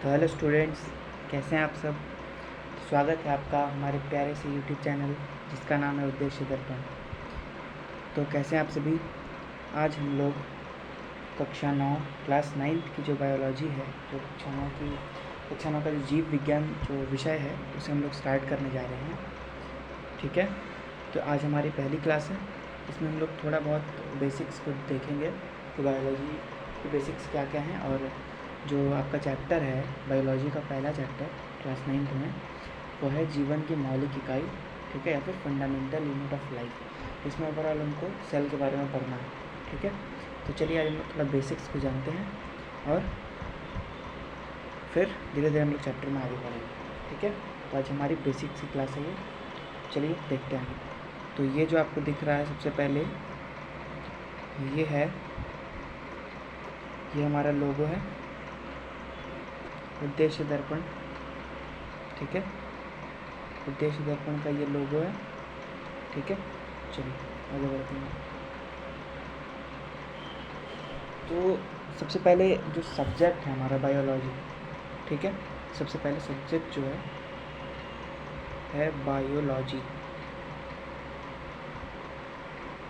तो hello students, कैसे हैं आप सब। स्वागत है आपका हमारे प्यारे से यूट्यूब चैनल जिसका नाम है उद्देश्य दर्पण। तो कैसे हैं आप सभी। आज हम लोग कक्षा 9 क्लास 9th की जो बायोलॉजी है, जो कक्षा 9 का जो जीव विज्ञान जो विषय है उसे हम लोग स्टार्ट करने जा रहे हैं। ठीक है, तो आज हमारी पहली क्लास है। इसमें हम लोग थोड़ा बहुत बेसिक्स को देखेंगे कि बायोलॉजी के बेसिक्स क्या क्या हैं, और जो आपका चैप्टर है बायोलॉजी का पहला चैप्टर क्लास 9th में, वो है जीवन की मौलिक इकाई। ठीक है, या फिर फंडामेंटल यूनिट ऑफ लाइफ। इसमें ओवरऑल हमको सेल के बारे में पढ़ना है। ठीक है, तो चलिए आज हम लोग थोड़ा बेसिक्स को जानते हैं और फिर धीरे धीरे हम लोग चैप्टर में आगे बढ़ेंगे। ठीक है, तो आज हमारी बेसिक्स की क्लास है ये। चलिए देखते हैं। तो ये जो आपको दिख रहा है सबसे पहले ये हमारा लोगो है, उद्देश्य दर्पण। ठीक है, उद्देश्य दर्पण का ये लोगो है। ठीक है, चलिए आगे बढ़ते हैं। तो सबसे पहले जो सब्जेक्ट है हमारा बायोलॉजी, ठीक है, सबसे पहले सब्जेक्ट जो है बायोलॉजी।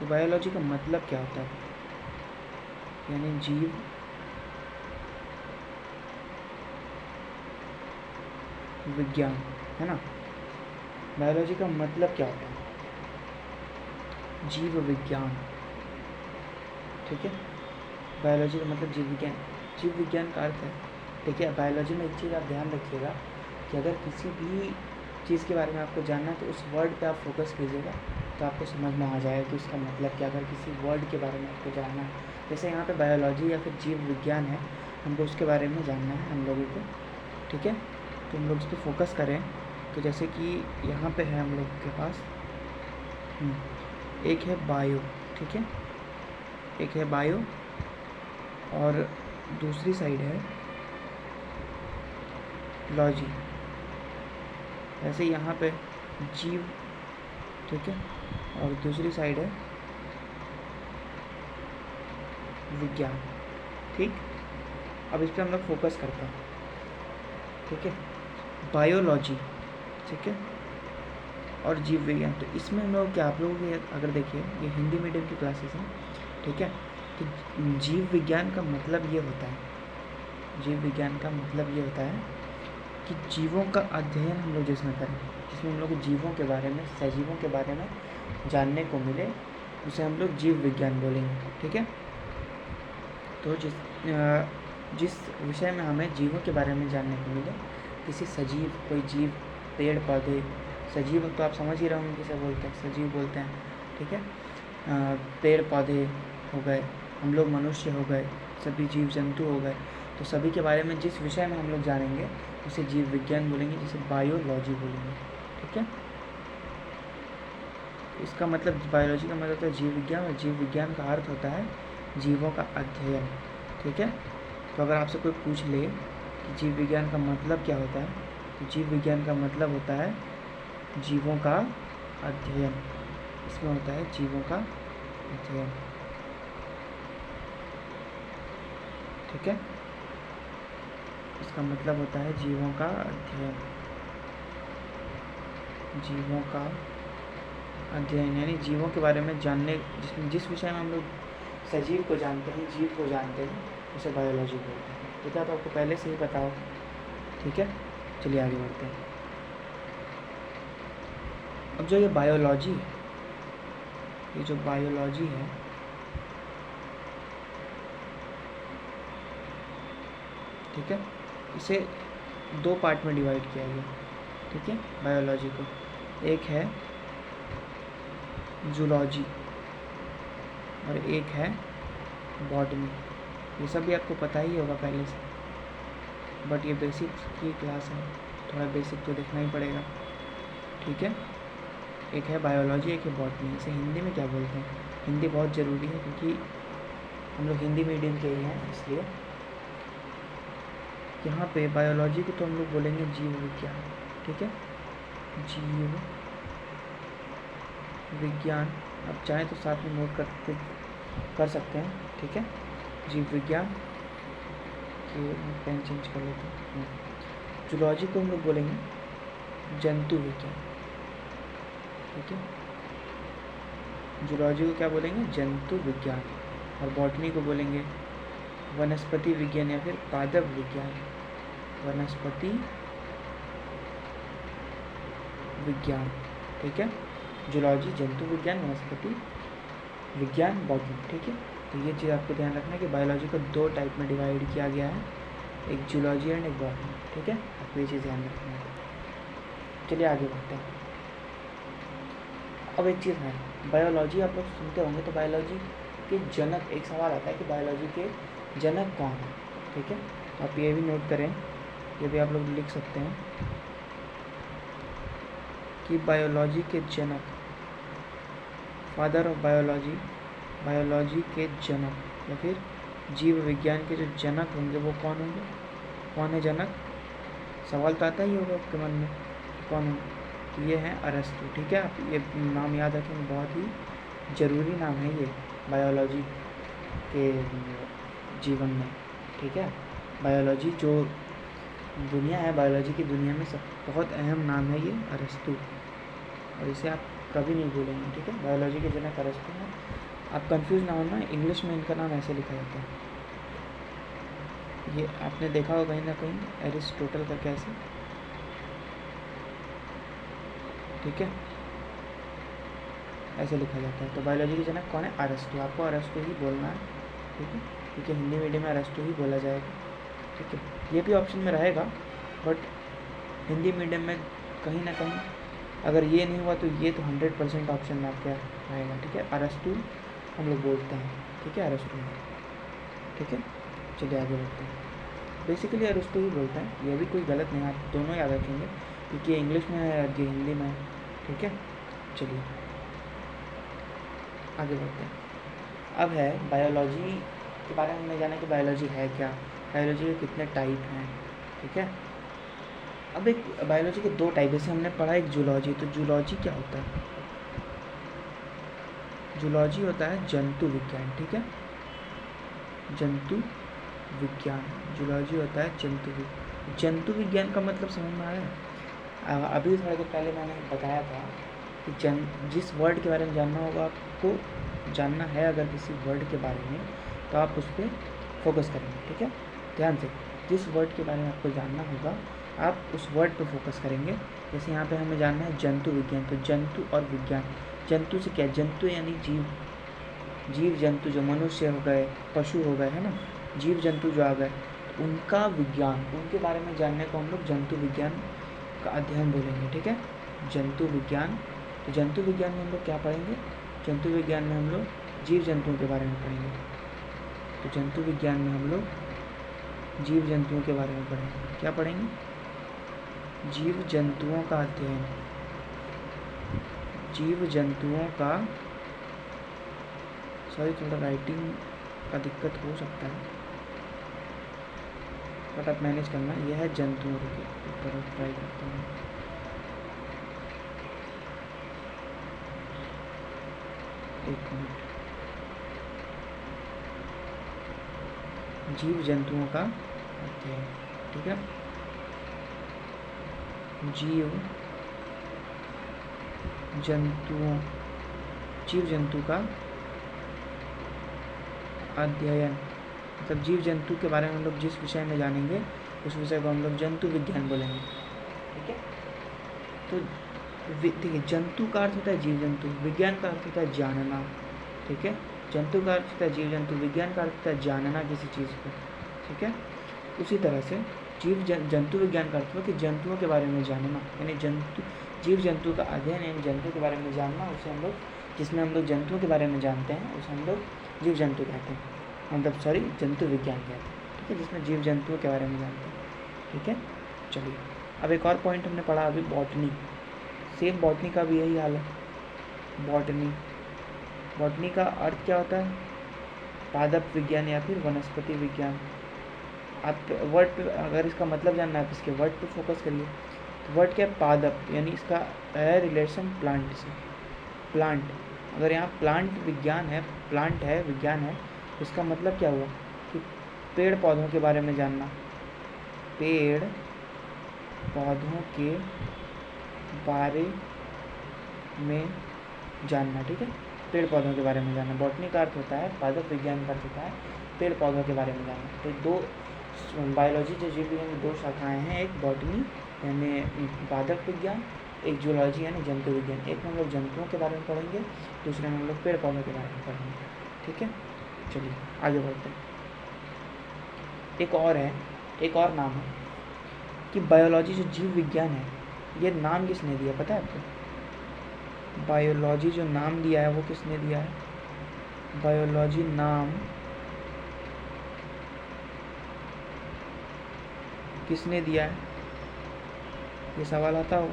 तो बायोलॉजी का मतलब क्या होता है, यानी जीव विज्ञान, है ना। बायोलॉजी का मतलब क्या होता है, जीव विज्ञान। ठीक है, बायोलॉजी का मतलब जीव विज्ञान। जीव विज्ञान का अर्थ है, देखिए बायोलॉजी में एक चीज़ आप ध्यान रखिएगा कि अगर किसी भी चीज़ के बारे में आपको जानना है तो उस वर्ड पे आप फोकस कीजिएगा, तो आपको समझ में आ जाएगा कि उसका मतलब क्या। अगर किसी वर्ड के बारे में आपको जानना है, जैसे यहाँ पे बायोलॉजी या फिर जीव विज्ञान है, हमको उसके बारे में जानना है हम लोगों को। ठीक है, तो हम लोग उस पर फोकस करें। तो जैसे कि यहाँ पे है हम लोग के पास एक है बायो। ठीक है, एक है बायो और दूसरी साइड है लॉजी। ऐसे यहाँ पे जीव, ठीक है, और दूसरी साइड है विज्ञान। ठीक, अब इस पर हम लोग फोकस करते हैं। ठीक है, बायोलॉजी, ठीक है, और जीव विज्ञान। तो इसमें हम लोग क्या, आप लोगों के अगर देखिए ये हिंदी मीडियम की क्लासेस हैं। ठीक है, तो जीव विज्ञान का मतलब ये होता है, जीव विज्ञान का मतलब ये होता है कि जीवों का अध्ययन हम लोग जिसमें करें, जिसमें हम लोग जीवों के बारे में, सजीवों के बारे में जानने को मिले, उसे हम लोग जीव विज्ञान बोलेंगे। ठीक है, तो जिस विषय में हमें जीवों के बारे में जानने को मिले, किसी सजीव, कोई जीव, पेड़ पौधे, सजीव तो आप समझ ही रहे होंगे किसे बोलते हैं, सजीव बोलते हैं। ठीक है, पेड़ पौधे हो गए, हम लोग मनुष्य हो गए, सभी जीव जंतु हो गए, तो सभी के बारे में जिस विषय में हम लोग जानेंगे उसे जीव विज्ञान बोलेंगे, जिसे बायोलॉजी बोलेंगे। ठीक है, इसका मतलब बायोलॉजी का मतलब होता है जीव विज्ञान, और जीव विज्ञान का अर्थ होता है जीवों का अध्ययन। ठीक है, तो अगर आपसे कोई पूछ ले कि जीव विज्ञान का मतलब क्या होता है, तो जीव विज्ञान का मतलब होता है जीवों का अध्ययन। इसमें होता है जीवों का अध्ययन। ठीक है, इसका मतलब होता है जीवों का अध्ययन, जीवों का अध्ययन, यानी जीवों के बारे में जानने, जिस विषय में हम लोग सजीव को जानते हैं, जीव को जानते हैं, उसे बायोलॉजी बोलते हैं। ठीक है, तो आपको पहले से ही पता हो। ठीक है, चलिए आगे बढ़ते हैं। अब जो ये बायोलॉजी है, ये जो बायोलॉजी है, ठीक है, इसे 2 पार्ट में डिवाइड किया गया। ठीक है, बायोलॉजी को, एक है जूलॉजी और एक है बॉटनी। ये सब भी आपको पता ही होगा पहले से, बट ये बेसिक की क्लास है, थोड़ा बेसिक तो देखना ही पड़ेगा। ठीक है, एक है बायोलॉजी, एक है बॉटनी। इसे हिंदी में क्या बोलते हैं, हिंदी बहुत ज़रूरी है क्योंकि हम लोग हिंदी मीडियम के ही हैं, इसलिए यहाँ पे बायोलॉजी को तो हम लोग बोलेंगे जीव विज्ञान। ठीक है, जीव विज्ञान, आप चाहें तो साथ में नोट कर सकते हैं। ठीक है, जीव विज्ञान मैं पेन चेंज कर लेता हूँ। जूलॉजी को हम लोग बोलेंगे जंतु विज्ञान, ठीक है। जूलॉजी को क्या बोलेंगे? जंतु विज्ञान। और बॉटनी को बोलेंगे वनस्पति विज्ञान या फिर पादप विज्ञान, वनस्पति विज्ञान, ठीक है। जूलॉजी जंतु विज्ञान, वनस्पति विज्ञान, बॉटनी, ठीक है। तो ये चीज़ आपको ध्यान रखना है कि बायोलॉजी को 2 टाइप में डिवाइड किया गया है, एक जूलॉजी एंड एक बॉटनी, ठीक है। आपको ये चीज़ ध्यान रखना है। चलिए आगे बढ़ते हैं। अब एक चीज़ है, बायोलॉजी आप लोग सुनते होंगे तो बायोलॉजी के जनक, एक सवाल आता है कि बायोलॉजी के जनक कौन है, ठीक है। तो आप ये भी नोट करें, ये भी आप लोग लिख सकते हैं कि बायोलॉजी के जनक, फादर ऑफ बायोलॉजी, बायोलॉजी के जनक या फिर जीव विज्ञान के जो जनक होंगे वो कौन होंगे? कौन है जनक? सवाल तो आता ही होगा आपके मन में, कौन होंगे? तो ये हैं अरस्तु, ठीक है। आप ये नाम याद रखें, बहुत ही ज़रूरी नाम है ये बायोलॉजी के जीवन में, ठीक है। बायोलॉजी जो दुनिया है, बायोलॉजी की दुनिया में सब बहुत अहम नाम है ये अरस्तु, और इसे आप कभी नहीं भूलेंगे, ठीक है। बायोलॉजी के जनक अरस्तु हैं। आप कंफ्यूज ना होना, इंग्लिश में इनका नाम ऐसे लिखा जाता है। ये आपने देखा होगा कहीं ना कहीं, एरिस्टोटल का कैसे, ठीक है, ऐसे लिखा जाता है। तो बायोलॉजी के जनक कौन है? अरस्तु। आपको अरस्तु ही बोलना है, ठीक है, क्योंकि हिंदी मीडियम में अरस्तु ही बोला जाएगा, ठीक है। ये भी ऑप्शन में रहेगा, बट हिंदी मीडियम में कहीं ना कहीं अगर ये नहीं हुआ तो ये तो 100% ऑप्शन में आपका रहेगा, ठीक है। अरस्तु हम लोग बोलते हैं, ठीक है, अरस्तु, ठीक है। चलिए आगे बढ़ते हैं। बेसिकली अरस्तु ही बोलते हैं, ये भी कोई गलत नहीं, आप दोनों याद रखेंगे, क्योंकि ये इंग्लिश में है, ये हिंदी में है, ठीक है। चलिए आगे बढ़ते हैं। अब है बायोलॉजी के बारे में हमने जाना कि बायोलॉजी है क्या, बायोलॉजी के कितने टाइप हैं, ठीक है। अब एक बायोलॉजी के 2 टाइप, जैसे हमने पढ़ा एक जूलॉजी, तो जूलॉजी क्या होता है? जूलॉजी होता है जंतु विज्ञान, ठीक है, जंतु विज्ञान। जूलॉजी होता है जंतु विज्ञान। जंतु विज्ञान का मतलब समझ में आया? अभी थोड़ा देर पहले मैंने बताया था कि जिस वर्ड के बारे में जानना होगा, आपको जानना है अगर किसी वर्ड के बारे में, तो आप उस पर फोकस करेंगे, ठीक है। ध्यान से, जिस वर्ड के बारे में आपको जानना होगा आप उस वर्ड पर फोकस करेंगे। जैसे यहाँ पे हमें जानना है जंतु विज्ञान, तो जंतु और विज्ञान, जंतु से क्या, जंतु यानी जीव, जीव जंतु जो मनुष्य हो गए, पशु हो गए, है ना, जीव जंतु जो आ गए, उनका विज्ञान, उनके बारे में जानने को हम लोग जंतु विज्ञान का अध्ययन बोलेंगे, ठीक है, जंतु विज्ञान। तो जंतु विज्ञान में हम लोग क्या पढ़ेंगे? जंतु विज्ञान में हम लोग जीव जंतुओं के बारे में पढ़ेंगे। तो जंतु विज्ञान में हम लोग जीव जंतुओं के बारे में पढ़ेंगे। क्या पढ़ेंगे? जीव जंतुओं का अध्ययन, जीव जंतुओं का, सॉरी थोड़ा राइटिंग का दिक्कत हो सकता है, बट आप मैनेज करना। यह है जंतुओं के ऊपर ट्राई करता हूँ। एक मिनट, जीव जंतुओं का अध्ययन, ठीक है, जीव जंतुओं, जीव जंतु का अध्ययन, मतलब जीव जंतु के बारे में हम लोग जिस विषय में जानेंगे उस विषय को हम लोग जंतु विज्ञान बोलेंगे, ठीक है। तो देखिए, जंतु का अर्थ होता है जीव जंतु, विज्ञान का अर्थ होता है जानना, ठीक है। जंतु का अर्थ होता है जीव जंतु, विज्ञान का अर्थ होता है जानना किसी चीज़ को, ठीक है। उसी तरह से जंतु विज्ञान का अर्थ हुआ कि जंतुओं के बारे में जानना, यानी जीव जंतु का अध्ययन यानी जंतु के बारे में जानना, उसे हम लोग, जिसमें हम लोग जंतुओं के बारे में जानते हैं उसे हम लोग जीव जंतु कहते हैं, मतलब सॉरी जंतु विज्ञान कहते हैं, ठीक है, जिसमें जीव जंतुओं के बारे में जानते हैं, ठीक है। चलिए अब एक और पॉइंट हमने पढ़ा अभी, बॉटनी। सेम बॉटनी का भी यही हाल है, बॉटनी। बॉटनी का अर्थ क्या होता है? पादप विज्ञान या फिर वनस्पति विज्ञान। आप वर्ड पे, अगर इसका मतलब जानना है तो इसके वर्ड पे फोकस करिए। तो वर्ड क्या है? पादप, यानी इसका है रिलेशन प्लांट से, प्लांट। अगर यहाँ प्लांट विज्ञान है, प्लांट है, विज्ञान है, तो इसका मतलब क्या हुआ कि पेड़ पौधों के बारे में जानना, पेड़ पौधों के बारे में जानना, ठीक है, पेड़ पौधों के बारे में जानना। बॉटनी का अर्थ होता है, पादप विज्ञान का अर्थ होता है पेड़ पौधों के बारे में जानना। तो दो बायोलॉजी जो जीव विज्ञान की दो शाखाएं हैं, एक बॉटनी यानी पादप विज्ञान, एक जूलॉजी यानी जंतु विज्ञान। एक में हम लोग जंतुओं के बारे में पढ़ेंगे, दूसरे में हम लोग पेड़ पौधों के बारे में पढ़ेंगे, ठीक है। चलिए आगे बढ़ते हैं। एक और नाम है कि बायोलॉजी जो जीव विज्ञान है, ये नाम किसने दिया पता है आपको? बायोलॉजी जो नाम दिया है वो किसने दिया है? बायोलॉजी नाम किसने दिया है? ये सवाल आता हो,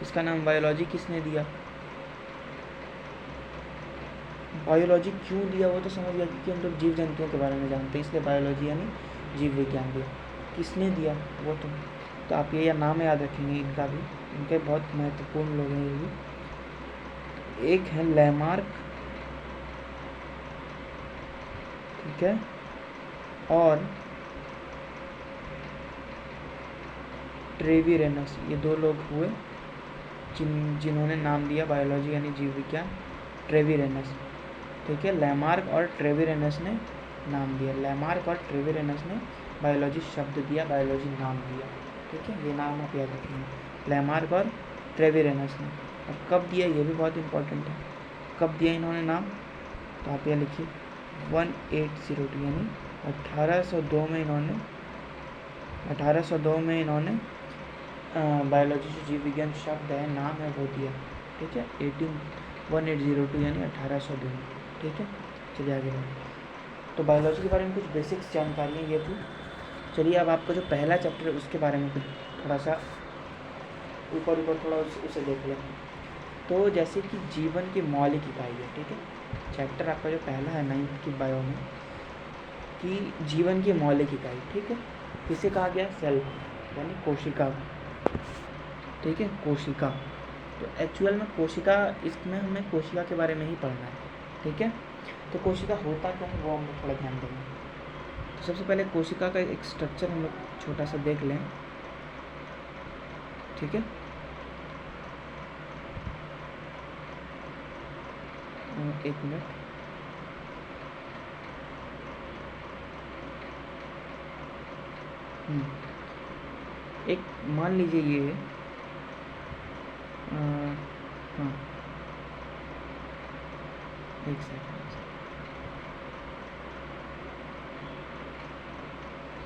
इसका नाम बायोलॉजी किसने दिया? बायोलॉजी क्यों दिया वो तो समझ गया, क्योंकि हम लोग जीव जंतुओं के बारे में जानते हैं, इसलिए बायोलॉजी यानी जीव विज्ञान दिया। किसने दिया वो तो आप ये नाम याद रखेंगे इनका भी, इनके बहुत महत्वपूर्ण लोग हैं ये भी। एक है लैमार्क, ठीक है, और ट्रेविरेनस, ये दो लोग हुए जिन्होंने नाम दिया बायोलॉजी यानी जीव विज्ञान, ट्रेविरेनस, ठीक है। लैमार्क और ट्रेविरेनस ने नाम दिया, लैमार्क और ट्रेविरेनस ने बायोलॉजी शब्द दिया, बायोलॉजी नाम दिया, ठीक है। ये नाम आप याद रखेंगे, लैमार्क और ट्रेविरेनस ने। और कब दिया ये भी बहुत इंपॉर्टेंट है, कब दिया इन्होंने नाम, तो आप यहाँ लिखिए 1802 यानी 1802 में इन्होंने बायोलॉजी जो जीव विज्ञान शब्द है, नाम है, वो दिया, ठीक है। 1802 यानी 1802 में, ठीक है। चलिए आगे बढ़ें। तो बायोलॉजी के बारे में कुछ बेसिक्स जानकारियाँ ये थी। चलिए अब आपका जो पहला चैप्टर है उसके बारे में कुछ थोड़ा सा ऊपर थोड़ा उसे देख लें। तो जैसे कि जीवन की मौलिक इकाई है, ठीक है, चैप्टर आपका जो पहला है 9th की बायो में, कि जीवन की मौलिक इकाई, ठीक है, किसे कहा गया? सेल यानी कोशिका, ठीक है, कोशिका। तो एक्चुअल में कोशिका, इसमें हमें कोशिका के बारे में ही पढ़ना है, ठीक है। तो कोशिका होता क्या है वो हम लोग थोड़ा ध्यान देंगे। तो सबसे पहले कोशिका का एक स्ट्रक्चर हम लोग छोटा सा देख लें, ठीक है। एक मिनट, एक मान लीजिए ये हाँ एक सेकंड,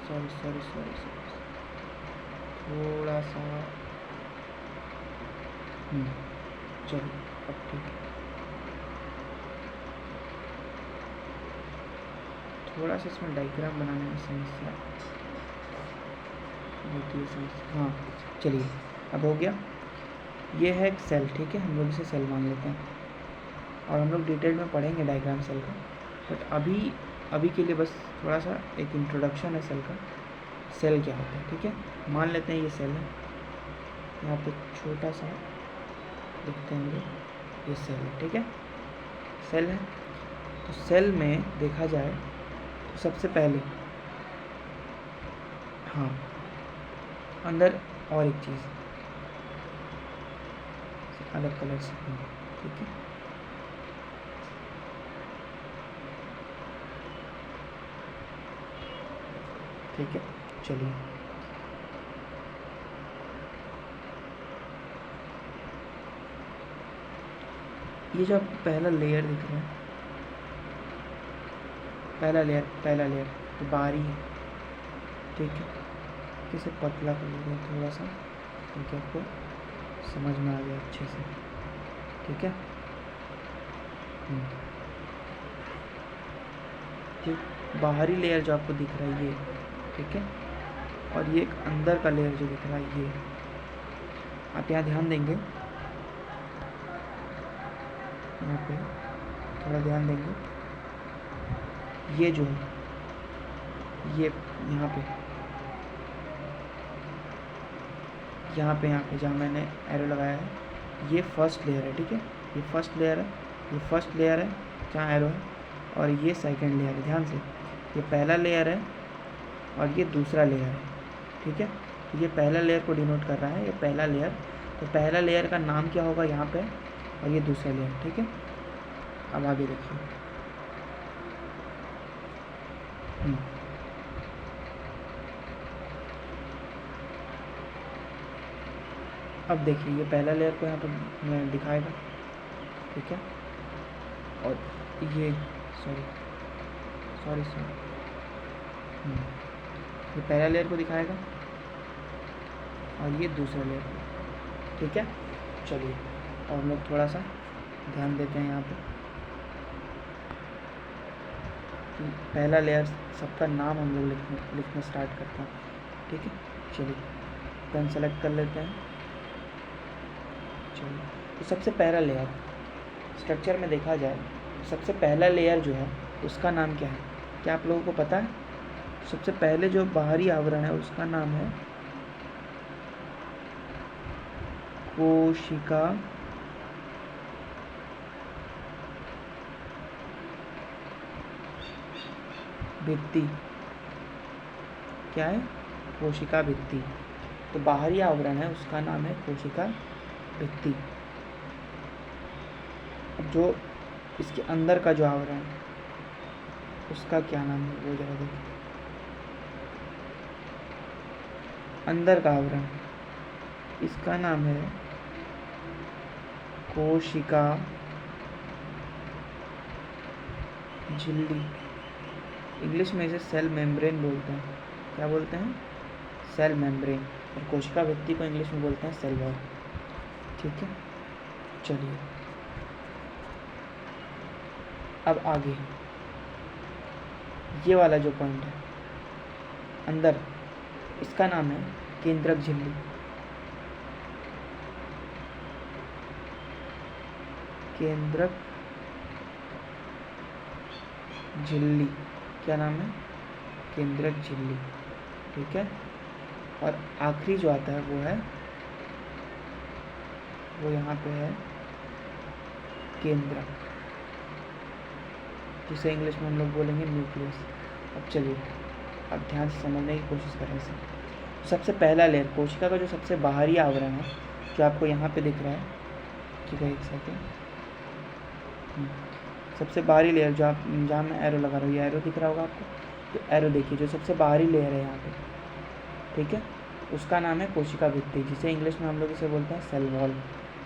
सॉरी थोड़ा सा चलो अब ठीक है। थोड़ा सा इसमें डायग्राम बनाने में समस्या होती है, समस्या। हाँ चलिए अब हो गया। ये है एक सेल, ठीक है, हम लोग इसे सेल मान लेते हैं और हम लोग डिटेल में पढ़ेंगे डायग्राम सेल का, बट अभी के लिए बस थोड़ा सा एक इंट्रोडक्शन है सेल का, सेल क्या होता है, ठीक है। मान लेते हैं ये सेल है, यहाँ पे छोटा सा देखते हैं लोग, ये सेल है, ठीक है, सेल है। तो सेल में देखा जाए तो सबसे पहले हाँ अंदर और एक चीज़ अलग कलर से, ठीक है, ठीक है। चलिए ये जो आपको पहला लेयर दिख रहा है, पहला लेयर तो बाहरी है, ठीक है, इसे पतला कर लेते हैं थोड़ा सा, ठीक है, आपको समझ में आ गया अच्छे से, ठीक है। ये बाहरी लेयर जो आपको दिख रहा है ये, ठीक है, और ये एक अंदर का लेयर जो दिख रहा है ये, आप यहाँ ध्यान देंगे, यहाँ पे थोड़ा ध्यान देंगे, ये जो है ये यहाँ पे जहाँ मैंने एरो लगाया है, ये फर्स्ट लेयर है, ठीक है, ये फर्स्ट लेयर है जहाँ एरो है, और ये सेकंड लेयर है। ध्यान से, ये पहला लेयर है और ये दूसरा लेयर है, ठीक है। तो ये पहला लेयर को डिनोट कर रहा है, ये पहला लेयर। तो पहला लेयर का नाम क्या होगा यहाँ पे, और ये दूसरा लेयर, ठीक है। अब आगे देखिए, अब देखिए ये पहला लेयर को यहाँ पर दिखाएगा, ठीक है। और ये सॉरी सॉरी सॉरी ये पहला लेयर को दिखाएगा और ये दूसरा लेयर को, ठीक है। चलिए और हम लोग थोड़ा सा ध्यान देते हैं यहाँ पे कि पहला लेयर सबका नाम हम लोग लिखना स्टार्ट करते हैं, ठीक है। चलिए पेन सेलेक्ट कर लेते हैं। चलिए तो सबसे पहला लेयर स्ट्रक्चर में देखा जाए, सबसे पहला लेयर जो है उसका नाम क्या है, क्या आप लोगों को पता है? सबसे पहले जो बाहरी आवरण है उसका नाम है कोशिका भित्ति। क्या है? कोशिका भित्ति। तो बाहरी आवरण है उसका नाम है कोशिका भित्ति। अब जो इसके अंदर का जो आवरण है उसका क्या नाम है वो जरा देखिए। अंदर का आवरण इसका नाम है कोशिका झिल्ली। इंग्लिश में इसे सेल मेम्ब्रेन बोलते हैं। क्या बोलते हैं? Cell membrane. और कोशिका भित्ति को इंग्लिश में बोलते हैं सेल वॉल, ठीक है। चलिए अब आगे ये वाला जो पॉइंट है अंदर, इसका नाम है केंद्रक झिल्ली। केंद्रक झिल्ली, क्या नाम है? केंद्रक झिल्ली, ठीक है। और आखिरी जो आता है वो यहाँ पे है केंद्रक, जिसे इंग्लिश में हम लोग बोलेंगे न्यूक्लियस। अब चलिए अब ध्यान से समझने की कोशिश करें इसे। सबसे पहला लेयर कोशिका का जो सबसे बाहरी आवरण है जो आपको यहाँ पे दिख रहा है, ठीक है, एक सेकेंड। सबसे बाहरी लेयर जो आप जहाँ मैं एरो लगा रहा हूँ, ये एरो दिख रहा होगा आपको, तो एरो देखिए जो सबसे बाहरी लेयर है यहाँ पे, ठीक है, उसका नाम है कोशिका भित्ति, जिसे इंग्लिश में हम लोग इसे बोलते हैं सेल वॉल।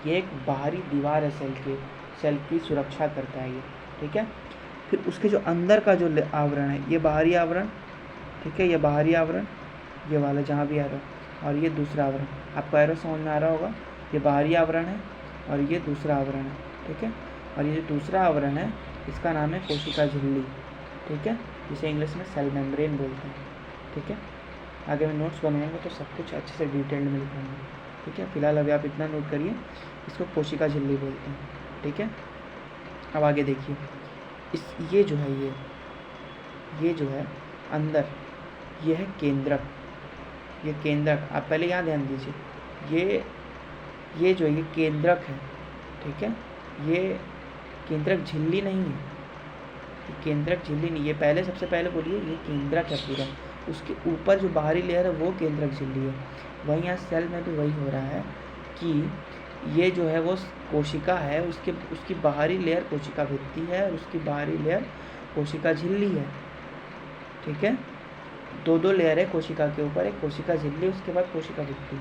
ये एक बाहरी दीवार है सेल की सुरक्षा करता है ये, ठीक है। फिर उसके जो अंदर का जो आवरण है ये बाहरी आवरण, ठीक है, ये बाहरी आवरण, ये वाला जहाँ भी एरो, और ये दूसरा आवरण। आपको एरो समझ में आ रहा होगा। ये बाहरी आवरण है और ये दूसरा आवरण है, ठीक है। और ये जो दूसरा आवरण है इसका नाम है कोशिका झिल्ली, ठीक है, जिसे इंग्लिश में सेल मेम्ब्रेन बोलते हैं, ठीक है। आगे मैं नोट्स बनवाऊंगा तो सब कुछ अच्छे से डिटेल्ड में लिखूँगा, ठीक है। फिलहाल अभी आप इतना नोट करिए, इसको कोशिका झिल्ली बोलते हैं, ठीक है। अब आगे देखिए ये जो है ये जो है अंदर, ये है केंद्रक। ये केंद्रक, आप पहले यहाँ ध्यान दीजिए, ये जो ये केंद्रक है, ठीक है। ये केंद्रक झिल्ली नहीं है, ये केंद्रक झिल्ली नहीं, ये पहले सबसे पहले बोलिए ये केंद्रक है पूरा। उसके ऊपर जो बाहरी लेयर है वो केंद्रक झिल्ली है। वहीं यहाँ सेल में भी वही हो रहा है कि ये जो है वो कोशिका है, उसकी बाहरी लेयर कोशिका भित्ति है और उसकी बाहरी लेयर कोशिका झिल्ली है, ठीक है। दो लेयर है कोशिका के ऊपर, एक कोशिका झिल्ली, उसके बाद कोशिका भित्ति,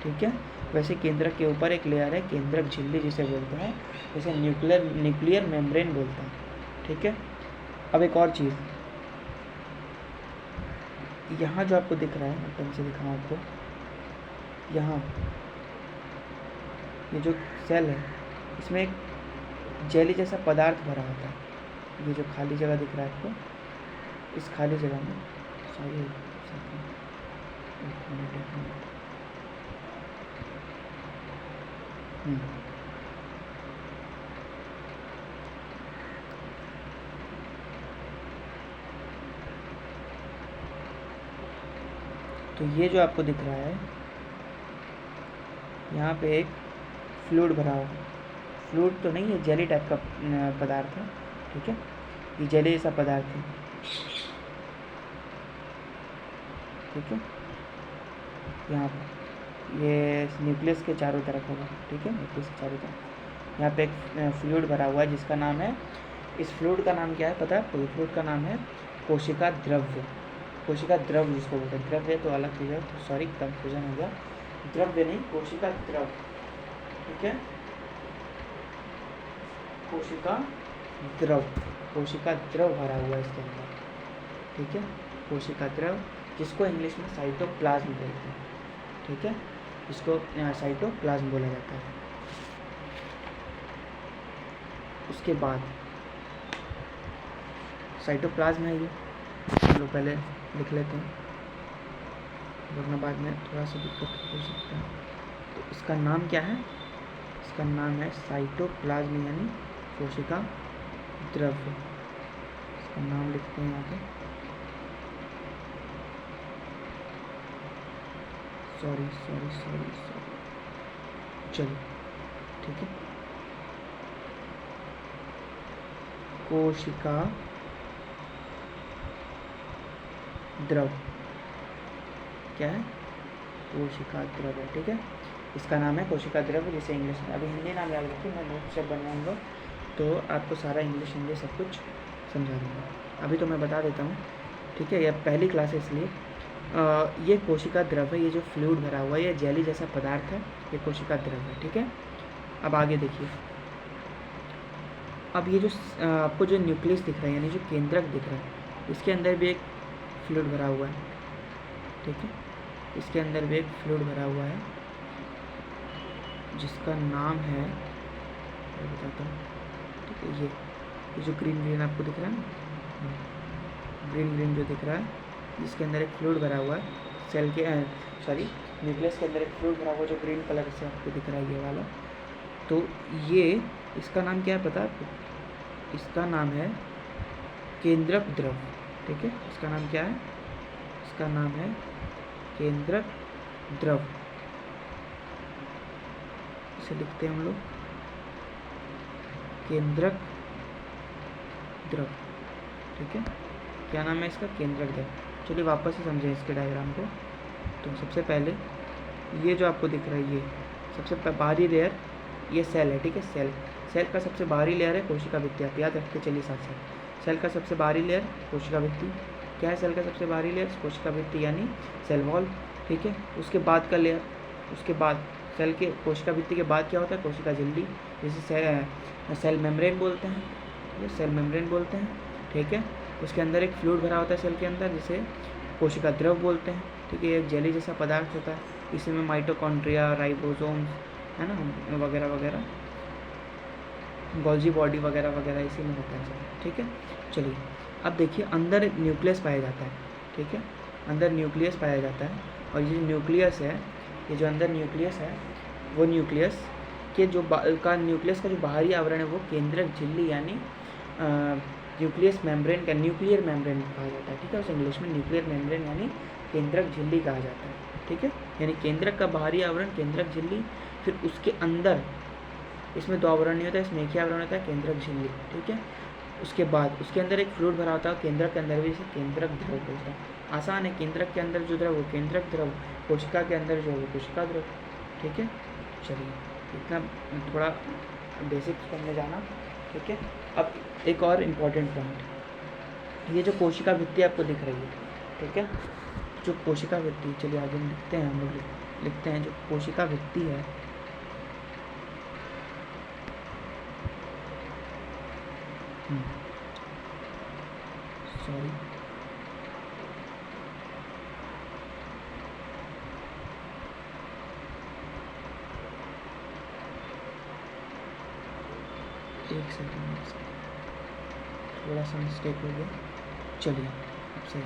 ठीक है। वैसे केंद्रक के ऊपर एक लेयर है केंद्रक झिल्ली जिसे बोलते हैं, जिसे न्यूक्लियर मेम्ब्रेन बोलते हैं, ठीक है। अब एक और चीज़, यहाँ जो आपको दिख रहा है, मैं पेन से दिखाऊँ आपको, यहाँ ये जो सेल है इसमें एक जेली जैसा पदार्थ भरा होता है। ये जो खाली जगह दिख रहा है आपको, इस खाली जगह में सॉरी तो ये जो आपको दिख रहा है यहाँ पे एक फ्लूइड भरा हुआ, फ्लूइड तो नहीं है, जेली टाइप का पदार्थ है, ठीक है। ये जेली जैसा पदार्थ है। ठीक है, यहाँ पर ये न्यूक्लियस के चारों तरफ होगा, ठीक है, न्यूक्लियस के चारों तरफ। यहाँ पे एक फ्लूइड भरा हुआ है जिसका नाम है, इस फ्लूइड का नाम क्या है पता है आपको? फ्लूइड का नाम है कोशिका द्रव्य। कोशिका द्रव जिसको बोलते हैं, द्रव्य तो अलग चीज़ है, सॉरी कंफ्यूजन हो गया, द्रव्य नहीं, कोशिका द्रव, ठीक है, कोशिका द्रव, कोशिका द्रव भरा हुआ है इसके अंदर, ठीक है, कोशिका द्रव, जिसको इंग्लिश में साइटोप्लाज्म बोलते हैं, ठीक है, इसको साइटोप्लाज्म बोला जाता है। उसके बाद साइटोप्लाज्म है ये, हम लोग पहले लिख लेते हैं वरना बाद में थोड़ा सा दिक्कत हो सकता है। तो इसका नाम क्या है? इसका नाम है साइटोप्लाज्म यानी कोशिका द्रव्य। इसका नाम लिखते हैं यहाँ पे, सॉरी, चलिए ठीक है, कोशिका द्रव क्या है? कोशिका द्रव है, ठीक है, इसका नाम है कोशिका द्रव, जिसे इंग्लिश में, अभी हिंदी नाम याद रखिए, मैं नोट से बनवाऊँगा तो आपको सारा इंग्लिश हिंदी सब कुछ समझा दूँगा। अभी तो मैं बता देता हूँ, ठीक है, यह पहली क्लास है इसलिए ये कोशिका द्रव है, ये जो फ्लूइड भरा हुआ है, ये जेली जैसा पदार्थ है, ये कोशिका द्रव है, ठीक है। अब आगे देखिए, अब ये जो आपको जो न्यूक्लियस दिख रहा है यानी जो केंद्रक दिख रहा है, इसके अंदर भी एक फ्लूइड भरा हुआ है, ठीक है, इसके अंदर भी एक फ्लूइड भरा हुआ है जिसका नाम है, मैं बताता हूँ, ठीक है, ये जो ग्रीन आपको दिख रहा है ना, ग्रीन जो दिख रहा है, इसके अंदर एक फ्लूइड भरा हुआ है, सेल के सॉरी न्यूक्लियस के अंदर एक फ्लूइड भरा हुआ जो ग्रीन कलर से आपको दिख रहा है ये वाला। तो ये इसका नाम क्या है पता है आपको? इसका नाम है केंद्रक द्रव, ठीक है, इसका नाम क्या है? इसका नाम है केंद्रक द्रव, इसे लिखते हैं हम लोग केंद्रक द्रव, ठीक है, क्या नाम है इसका? केंद्रक द्रव। चलिए वापस से समझें इसके डायग्राम को। तो सबसे पहले ये जो आपको दिख रहा है, ये सबसे बाहरी लेयर ये सेल है, ठीक है, सेल का सबसे बाहरी लेयर है कोशिका भित्ति, आप याद रखते चलिए साथ साथ। सेल का सबसे बाहरी लेयर कोशिका भित्ति, क्या है सेल का सबसे बाहरी लेयर? कोशिका भित्ति यानी सेल वॉल, ठीक है। उसके बाद का लेयर, उसके बाद सेल के कोशिका भित्ति के बाद क्या होता है? कोशिका झिल्ली, जिसे सेल मेम्ब्रेन बोलते हैं, ये सेल मेम्ब्रेन बोलते हैं, ठीक है। उसके अंदर एक फ्लूइड भरा होता है सेल के अंदर, जिसे कोशिका द्रव बोलते हैं, ठीक है। ये जेली जैसा पदार्थ होता है, इसी में माइटोकॉन्ड्रिया, राइबोसोम है ना, वगैरह वगैरह, गोल्जी बॉडी वगैरह वगैरह इसी में होता है सब, ठीक है। चलिए अब देखिए, अंदर न्यूक्लियस पाया जाता है, ठीक है, अंदर न्यूक्लियस पाया जाता है। और ये न्यूक्लियस है, ये जो अंदर न्यूक्लियस है, वो न्यूक्लियस के जो न्यूक्लियस का जो बाहरी आवरण है वो केंद्रक झिल्ली यानी न्यूक्लियस मेम्ब्रेन का, न्यूक्लियर मेम्ब्रेन कहा जाता है, ठीक है। उस इंग्लिश में न्यूक्लियर मेम्ब्रेन यानी केंद्रक झिल्ली कहा जाता है, ठीक है। यानी केंद्रक का बाहरी आवरण केंद्रक झिल्ली, फिर उसके अंदर, इसमें दो आवरण नहीं होता, इसमें एक ही आवरण होता है, केंद्रक झिल्ली, ठीक है। उसके बाद उसके अंदर एक फ्लूइड भरा होता है, केंद्रक के अंदर भी इसे केंद्रक द्रव बोलते हैं। आसान है, केंद्रक के अंदर जो द्रव वो केंद्रक द्रव, कोशिका के अंदर जो है वो कोशिका द्रव, ठीक है। चलिए इतना थोड़ा बेसिक करने जाना, ठीक है। अब एक और इम्पॉर्टेंट पॉइंट, ये जो कोशिका भित्ति आपको दिख रही है, ठीक है, जो कोशिका भित्ति, चलिए आगे लिखते हैं, हम लोग लिखते हैं जो कोशिका भित्ति है, सॉरी एक सेकंड, थोड़ा सा मिस्टेक हो गया, चलिए अब सही।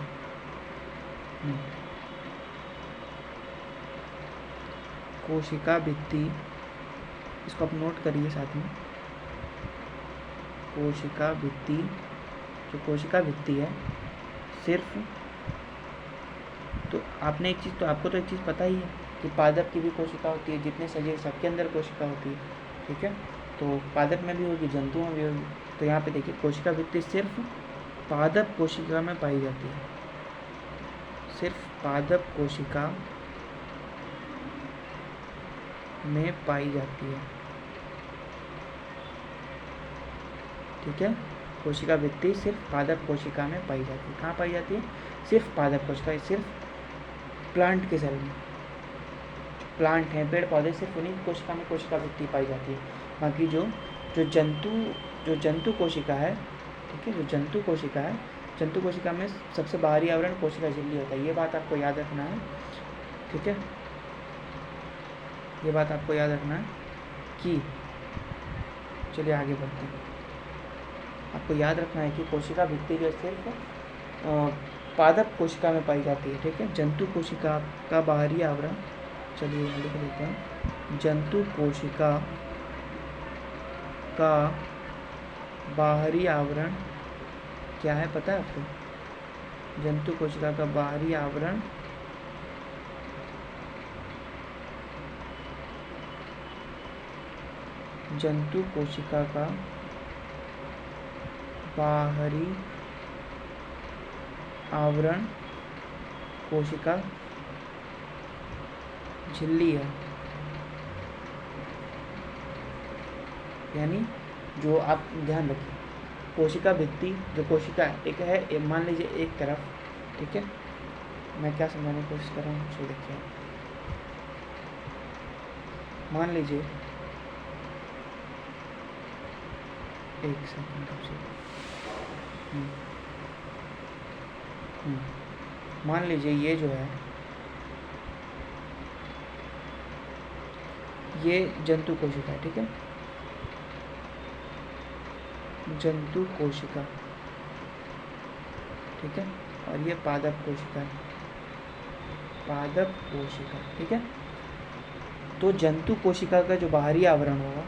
कोशिका भित्ति, इसको आप नोट करिए साथ में, कोशिका भित्ति, जो कोशिका भित्ति है, सिर्फ, तो आपने एक चीज़, तो आपको तो एक चीज़ पता ही है कि पादप की भी कोशिका होती है, जितने सजीव सबके अंदर कोशिका होती है, ठीक है। तो पादप में भी होगी, जंतुओं में भी होगी। तो यहाँ पे देखिए, कोशिका भित्ति सिर्फ पादप कोशिका में पाई जाती है, सिर्फ पादप कोशिका में पाई जाती है। ठीक है, कोशिका भित्ति सिर्फ पादप कोशिका में पाई जाती है। कहाँ पाई जाती है? सिर्फ पादप कोशिका, सिर्फ प्लांट के सेल में। प्लांट हैं, पेड़ पौधे, सिर्फ उन्हीं कोशिका में कोशिका भित्ति पाई जाती है। बाकी जो जंतु कोशिका है, ठीक है, जो जंतु कोशिका है, जंतु कोशिका में सबसे बाहरी आवरण कोशिका झिल्ली होता है। ये बात आपको याद रखना है। ठीक है, ये बात आपको याद रखना है कि चलिए आगे बढ़ते हैं। आपको याद रखना है कि कोशिका भित्ति जो सिर्फ पादप कोशिका में पाई जाती है। ठीक है, जंतु कोशिका का बाहरी आवरण, चलिए लिख लेते हैं, जंतु कोशिका का बाहरी आवरण क्या है पता है आपको? जंतु कोशिका का बाहरी आवरण जंतु कोशिका का बाहरी आवरण कोशिका झिल्ली है। यानी जो आप ध्यान रखिए, कोशिका भित्ति जो कोशिका एक है, मान लीजिए एक तरफ, ठीक है, मैं क्या समझाने की कोशिश कर रहा हूँ सो देखिए। मान लीजिए, एक सेकंड मान लीजिए ये जो है, ये जंतु कोशिका है। ठीक है, जंतु कोशिका, ठीक है, और ये पादप कोशिका है, पादप कोशिका। ठीक है, तो जंतु कोशिका का जो बाहरी आवरण होगा,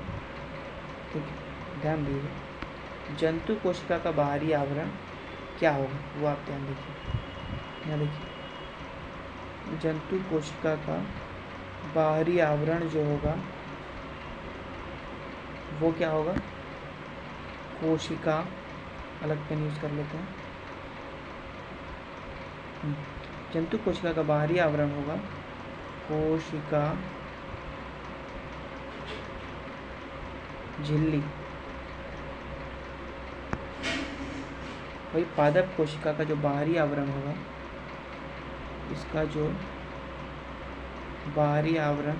ठीक है, ध्यान दीजिए, जंतु कोशिका का बाहरी आवरण क्या होगा वो आप ध्यान दीजिए। यहाँ देखिए, जंतु कोशिका का बाहरी आवरण जो होगा वो क्या होगा? कोशिका, अलग पेन यूज कर लेते हैं। जंतु कोशिका का बाहरी आवरण होगा कोशिका झिल्ली। वही पादप कोशिका का जो बाहरी आवरण होगा, इसका जो बाहरी आवरण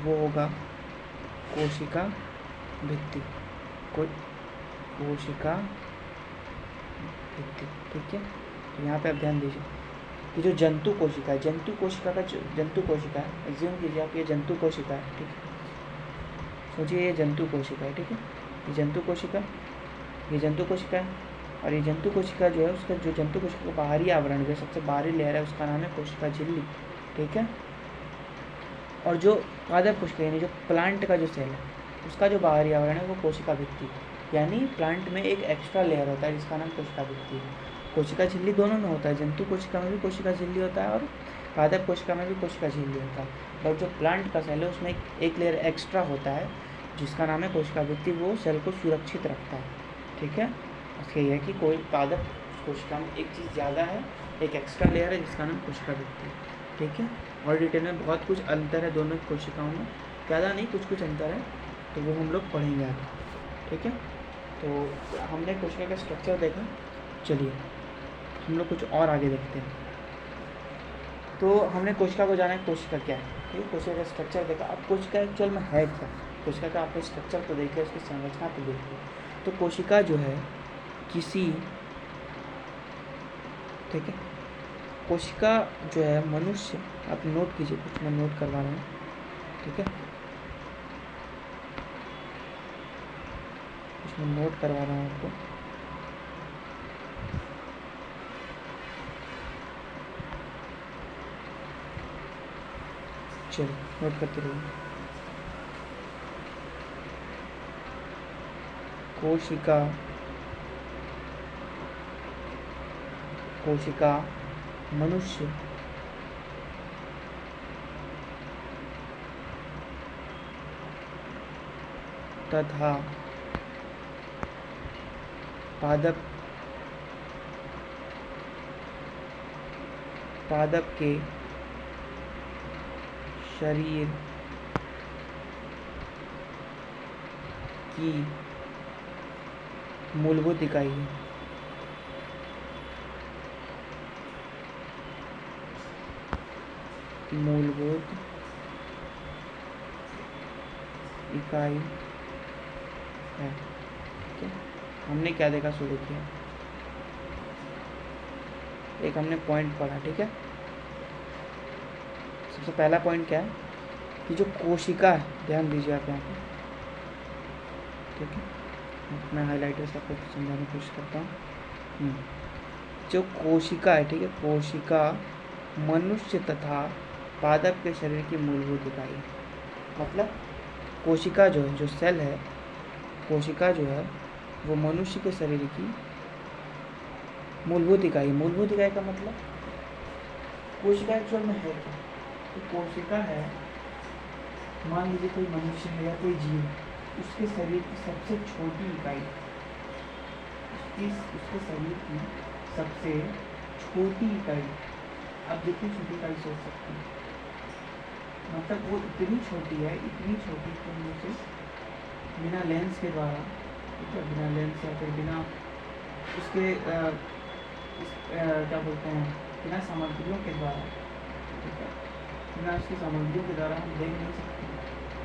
वो होगा कोशिका भित्ति, कोशिका भित्ति। ठीक है, तो यहाँ पे आप ध्यान दीजिए कि जो जंतु कोशिका है, जंतु कोशिका का जो जंतु कोशिका है, एज्यूम कीजिए आप ये जंतु कोशिका है। ठीक है, सोचिए ये जंतु कोशिका है। ठीक है, ये जंतु कोशिका, ये जंतु कोशिका है, और ये जंतु कोशिका जो है उसका जो जंतु कोशिका का बाहरी आवरण जो सबसे बाहरी लेयर है उसका नाम है कोशिका झिल्ली। ठीक है, और जो पादप कोशिका यानी जो प्लांट का जो सेल है उसका जो बाहरी आवरण है वो कोशिका भित्ति। यानी प्लांट में एक एक्स्ट्रा लेयर होता है जिसका नाम कोशिका भित्ति है। कोशिका झिल्ली दोनों में होता है, जंतु कोशिका में भी कोशिका झिल्ली होता है और पादप कोशिका में भी कोशिका झिल्ली होता है। बट जो प्लांट का सेल है उसमें एक लेयर एक्स्ट्रा होता है जिसका नाम है कोशिका भित्ति, वो सेल को सुरक्षित रखता है। ठीक है, उसका यह है कि कोई पादप कोशिका में एक चीज़ ज़्यादा है, एक एक्स्ट्रा लेयर है जिसका नाम कोशिका भित्ति। ठीक है, और डिटेल में बहुत कुछ अंतर है दोनों कोशिकाओं में, ज़्यादा नहीं, कुछ अंतर है, तो वो हम लोग पढ़ेंगे आगे। ठीक है, तो हमने कोशिका का स्ट्रक्चर देखा, चलिए हम लोग कुछ और आगे देखते हैं। तो हमने कोशिका को जाना है कोशिका क्या है, ठीक है, कोशिका का स्ट्रक्चर देखा। अब कोशिका एक्चुअल में है क्या? कोशिका का आपने स्ट्रक्चर तो देखा, उसकी संरचना तो देखी। तो कोशिका जो है किसी, ठीक है, कोशिका जो है मनुष्य, आप नोट कीजिए, कुछ मैं नोट करवा रहा हूँ। ठीक है, कुछ मैं नोट करवा रहा हूँ आपको। चलिए नोट करते रहिए। कोशिका, कोशिका मनुष्य तथा पादप के शरीर की मूलभूत इकाई है। मूलभूत इकाई है। ठीक है, हमने क्या देखा सो देखिए, एक हमने पॉइंट पढ़ा। ठीक है, सबसे पहला पॉइंट क्या है कि जो कोशिका है, ध्यान दीजिए आप यहाँ पे। ठीक है, मैं हाइलाइटर से आपको समझाने की कोशिश करता हूँ। जो कोशिका है, ठीक है, कोशिका मनुष्य तथा पादप के शरीर की मूलभूत इकाई है। मतलब कोशिका जो है, जो सेल है, कोशिका जो है वो मनुष्य के शरीर की मूलभूत इकाई। मूलभूत इकाई का मतलब कोशिका एक्चुअल में है क्या? तो कोशिका है, मान लीजिए कोई मनुष्य है या कोई जीव, उसके शरीर की सबसे छोटी इकाई, उसके शरीर की सबसे छोटी इकाई, आप जितनी छोटी इकाई सोच सकते हैं, मतलब वो इतनी छोटी है, इतनी छोटी कि हम उसे बिना लेंस के द्वारा, ठीक है, बिना लेंस या फिर बिना उसके क्या बोलते हैं, बिना सामग्रियों के द्वारा, ठीक है, बिना उसकी सामग्रियों के द्वारा हम देख नहीं सकते।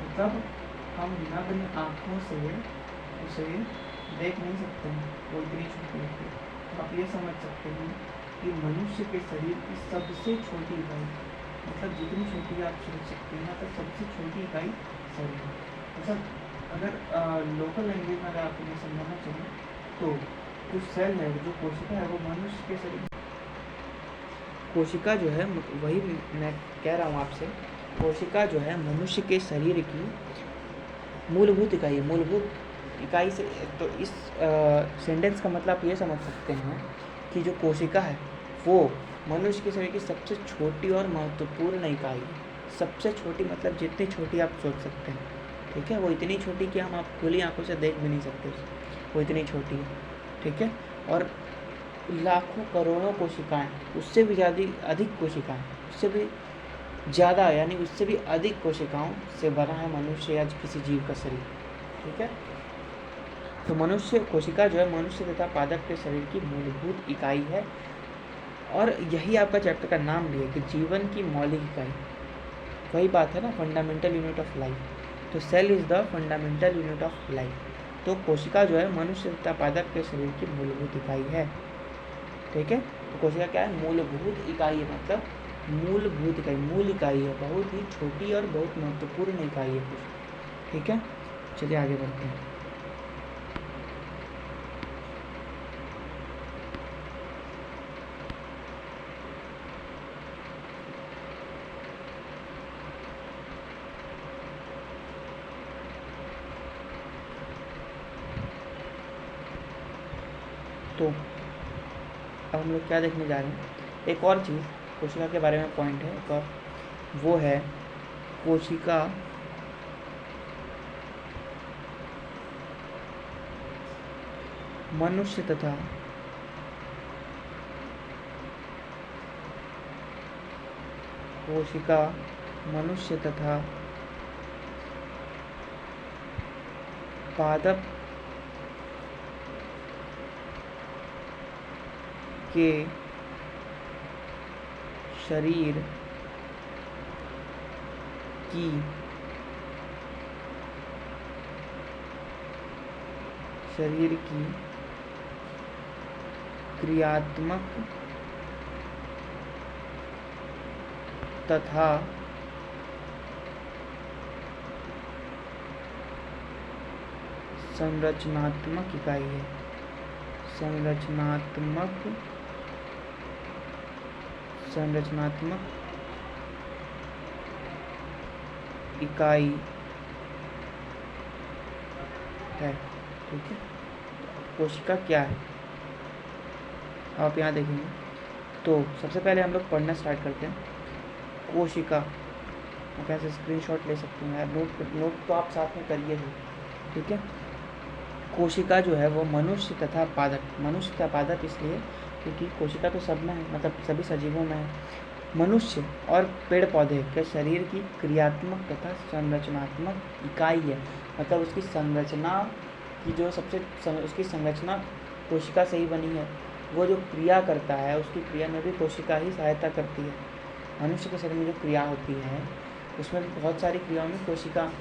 मतलब हम नग्न आँखों से उसे देख नहीं सकते हैं, वो इतनी छोटी होती है। तो आप ये समझ सकते हैं कि मनुष्य के शरीर की सबसे छोटी इकाई, मतलब जितनी छोटी आप सोच सकते हैं, मतलब सबसे छोटी इकाई शरीर। मतलब अगर लोकल लैंग्वेज में अगर आपको मैं समझाना चाहिए तो जो सेल है, जो कोशिका है, वो मनुष्य के शरीर, कोशिका जो है, वही मैं कह रहा हूँ आपसे, कोशिका जो है मनुष्य के शरीर की मूलभूत इकाई है। मूलभूत इकाई से तो इस सेंटेंस का मतलब आप ये समझ सकते हैं कि जो कोशिका है वो मनुष्य के शरीर की सबसे छोटी और महत्वपूर्ण इकाई है। सबसे छोटी मतलब जितनी छोटी आप सोच सकते हैं, ठीक है, वो इतनी छोटी कि हम आप खुली आंखों से देख भी नहीं सकते, वो इतनी छोटी है। ठीक है, और लाखों करोड़ों कोशिकाएं, उससे भी ज़्यादा अधिक कोशिकाएं, उससे भी ज़्यादा यानी उससे भी अधिक कोशिकाओं से बना है मनुष्य या किसी जीव का शरीर। ठीक है, तो मनुष्य कोशिका जो है मनुष्य तथा पादप के शरीर की मूलभूत इकाई है, और यही आपका चैप्टर का नाम भी है कि जीवन की मौलिक इकाई। वही बात है ना, फंडामेंटल यूनिट ऑफ लाइफ। तो cell is the fundamental unit of life. तो कोशिका जो है मनुष्य तथा पादप के शरीर की मूलभूत इकाई है। ठीक है, तो कोशिका क्या है? मूलभूत इकाई है, मतलब मूलभूत इकाई, मूल इकाई है, बहुत ही छोटी और बहुत महत्वपूर्ण इकाई है कुछ। ठीक है, चलिए आगे बढ़ते हैं। तो अब हम लोग क्या देखने जा रहे हैं, एक और चीज़ कोशिका के बारे में पॉइंट है एक और, वो है कोशिका मनुष्य तथा पादप के शरीर की क्रियात्मक तथा संरचनात्मक इकाई है। संरचनात्मक इकाई है। ठीक है, कोशिका क्या है आप यहाँ देखेंगे। तो सबसे पहले हम लोग पढ़ना स्टार्ट करते हैं। कोशिका, आप ऐसे स्क्रीनशॉट ले सकते हैं, नोट तो आप साथ में करिए ही। ठीक है, कोशिका जो है वो मनुष्य तथा पादप, मनुष्य तथा पादप इसलिए क्योंकि कोशिका तो सब में है, मतलब सभी सजीवों में है। मनुष्य और पेड़ पौधे के शरीर की क्रियात्मक तथा संरचनात्मक इकाई है, मतलब उसकी संरचना की जो उसकी संरचना कोशिका से ही बनी है। वो जो क्रिया करता है उसकी क्रिया में भी कोशिका ही सहायता करती है। मनुष्य के शरीर में जो क्रिया होती है उसमें भी बहुत सारी क्रियाओं में कोशिका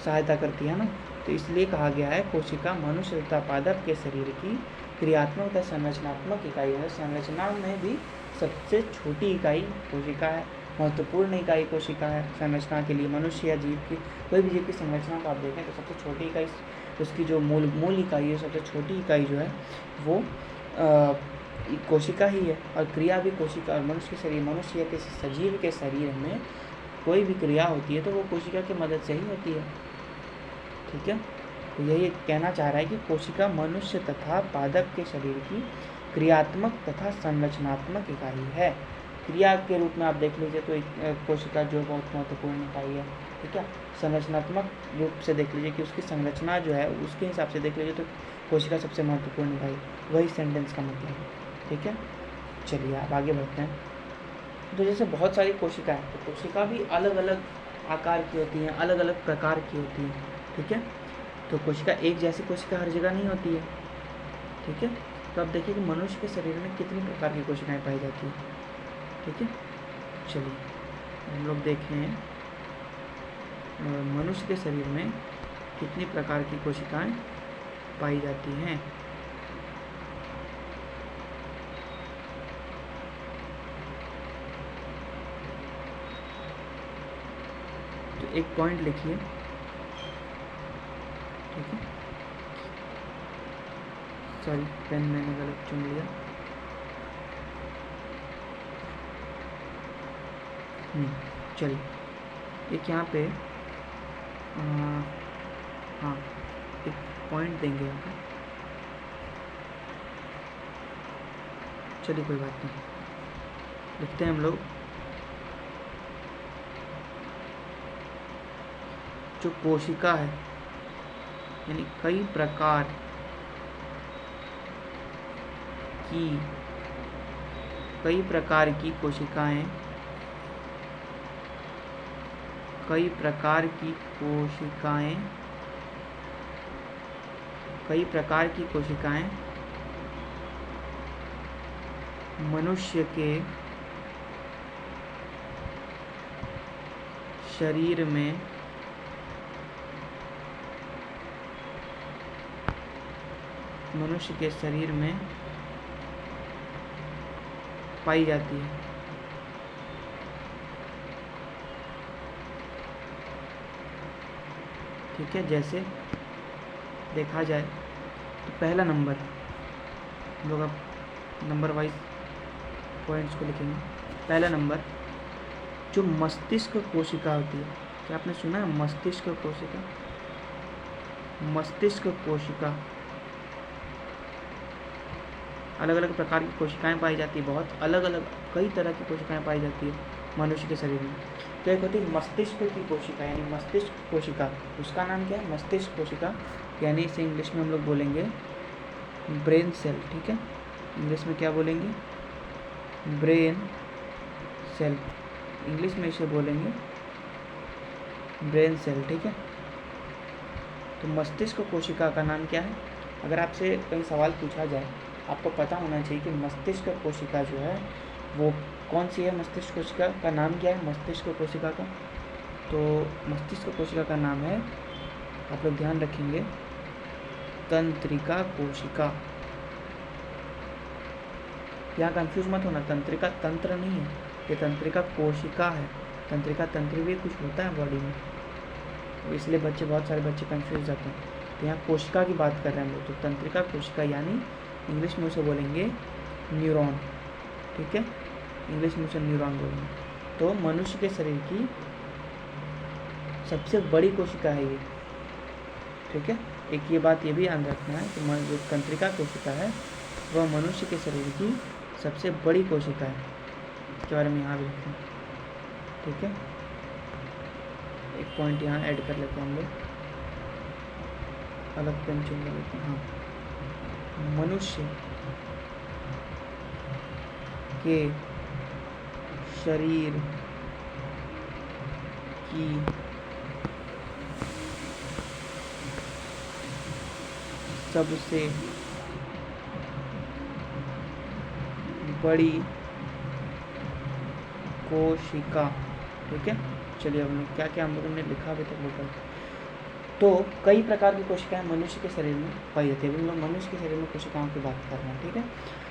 सहायता करती है ना, तो इसलिए कहा गया है कोशिका मनुष्य तथा पादप के शरीर की क्रियात्मक तथा संरचनात्मक इकाई है। संरचना में भी सबसे छोटी इकाई कोशिका है, महत्वपूर्ण इकाई कोशिका है संरचना के लिए। मनुष्य या जीव की, कोई भी जीव की संरचना को आप देखें तो सबसे छोटी इकाई, उसकी जो मूल इकाई है, सबसे छोटी इकाई जो है वो कोशिका ही है। और क्रिया भी कोशिका, और मनुष्य या किसी सजीव के शरीर में कोई भी क्रिया होती है तो वो कोशिका की मदद से ही होती है। ठीक है, तो यही कहना चाह रहा है कि कोशिका मनुष्य तथा पादप के शरीर की क्रियात्मक तथा संरचनात्मक इकाई है। क्रिया के रूप में आप देख लीजिए तो कोशिका जो बहुत महत्वपूर्ण इकाई है। ठीक है, संरचनात्मक रूप से देख लीजिए कि उसकी संरचना जो है उसके हिसाब से देख लीजिए तो कोशिका सबसे महत्वपूर्ण इकाई, वही सेंटेंस का मतलब है। ठीक है, चलिए आप आगे बढ़ते हैं। तो जैसे बहुत सारी कोशिका है, तो कोशिका भी अलग अलग आकार की होती हैं, अलग अलग प्रकार की होती हैं। ठीक है, तो कोशिका एक जैसी कोशिका हर जगह नहीं होती है। ठीक है, तो अब देखिए कि मनुष्य के शरीर में कितनी प्रकार की कोशिकाएं पाई जाती हैं। ठीक है, चलिए हम लोग देखें मनुष्य के शरीर में कितनी प्रकार की कोशिकाएं पाई जाती हैं। तो एक पॉइंट लिखिए। ठीक है, सॉरी पेन मैंने गलत चुन लिया। चलिए एक यहाँ पे हाँ एक पॉइंट देंगे यहाँ पे। चलिए कोई बात नहीं, लिखते हैं हम लोग। जो कोशिका है यानी कई प्रकार की कोशिकाएं, कई प्रकार की कोशिकाएं मनुष्य के शरीर में पाई जाती है। ठीक है, जैसे देखा जाए तो पहला नंबर, हम लोग अब नंबर वाइज पॉइंट्स को लिखेंगे। पहला नंबर जो मस्तिष्क कोशिका होती है, क्या आपने सुना है मस्तिष्क कोशिका? मस्तिष्क कोशिका अलग अलग प्रकार की कोशिकाएं पाई जाती है, बहुत अलग अलग कई तरह की कोशिकाएं पाई जाती है मनुष्य के शरीर में। तो एक होती है मस्तिष्क की कोशिका यानी मस्तिष्क कोशिका, उसका नाम क्या है? मस्तिष्क कोशिका, यानी इसे इंग्लिश में हम लोग बोलेंगे ब्रेन सेल। ठीक है, इंग्लिश में क्या बोलेंगे? ब्रेन सेल, इंग्लिश में इसे बोलेंगे ब्रेन सेल। ठीक है, तो मस्तिष्क कोशिका का नाम क्या है? अगर आपसे कहीं सवाल पूछा जाए, आपको पता होना चाहिए कि मस्तिष्क कोशिका जो है वो कौन सी है। मस्तिष्क कोशिका का नाम क्या है मस्तिष्क कोशिका का? तो मस्तिष्क कोशिका का नाम है, आप लोग ध्यान रखेंगे, तंत्रिका कोशिका। यहाँ कंफ्यूज मत होना, तंत्रिका तंत्र नहीं है, ये तंत्रिका कोशिका है। तंत्रिका तंत्र भी कुछ होता है बॉडी में, तो इसलिए बहुत सारे बच्चे कंफ्यूज जाते हैं। तो यहाँ कोशिका की बात कर रहे हैं हम लोग, तो तंत्रिका कोशिका यानी इंग्लिश में उसे बोलेंगे न्यूरॉन। ठीक है, इंग्लिश में उसे न्यूरॉन बोलेंगे। तो मनुष्य के शरीर की सबसे बड़ी कोशिका है ये। ठीक है, एक ये बात ये भी याद रखना है कि जो तंत्रिका कोशिका है वह मनुष्य के शरीर की सबसे बड़ी कोशिका है, इसके बारे में यहाँ भी लिखते हैं। ठीक है, एक पॉइंट यहाँ ऐड कर लेते हैं हम लोग। अलग पेन चेंज कर लेते हैं। हाँ, मनुष्य के शरीर की सबसे बड़ी कोशिका। ठीक है, चलिए हम लोग क्या क्या हम लोगों ने लिखा अभी तक लोग। तो कई प्रकार की कोशिकाएं मनुष्य के शरीर में पाई जाती है। हम लोग मनुष्य के शरीर में कोशिकाओं की बात कर रहे हैं। ठीक है,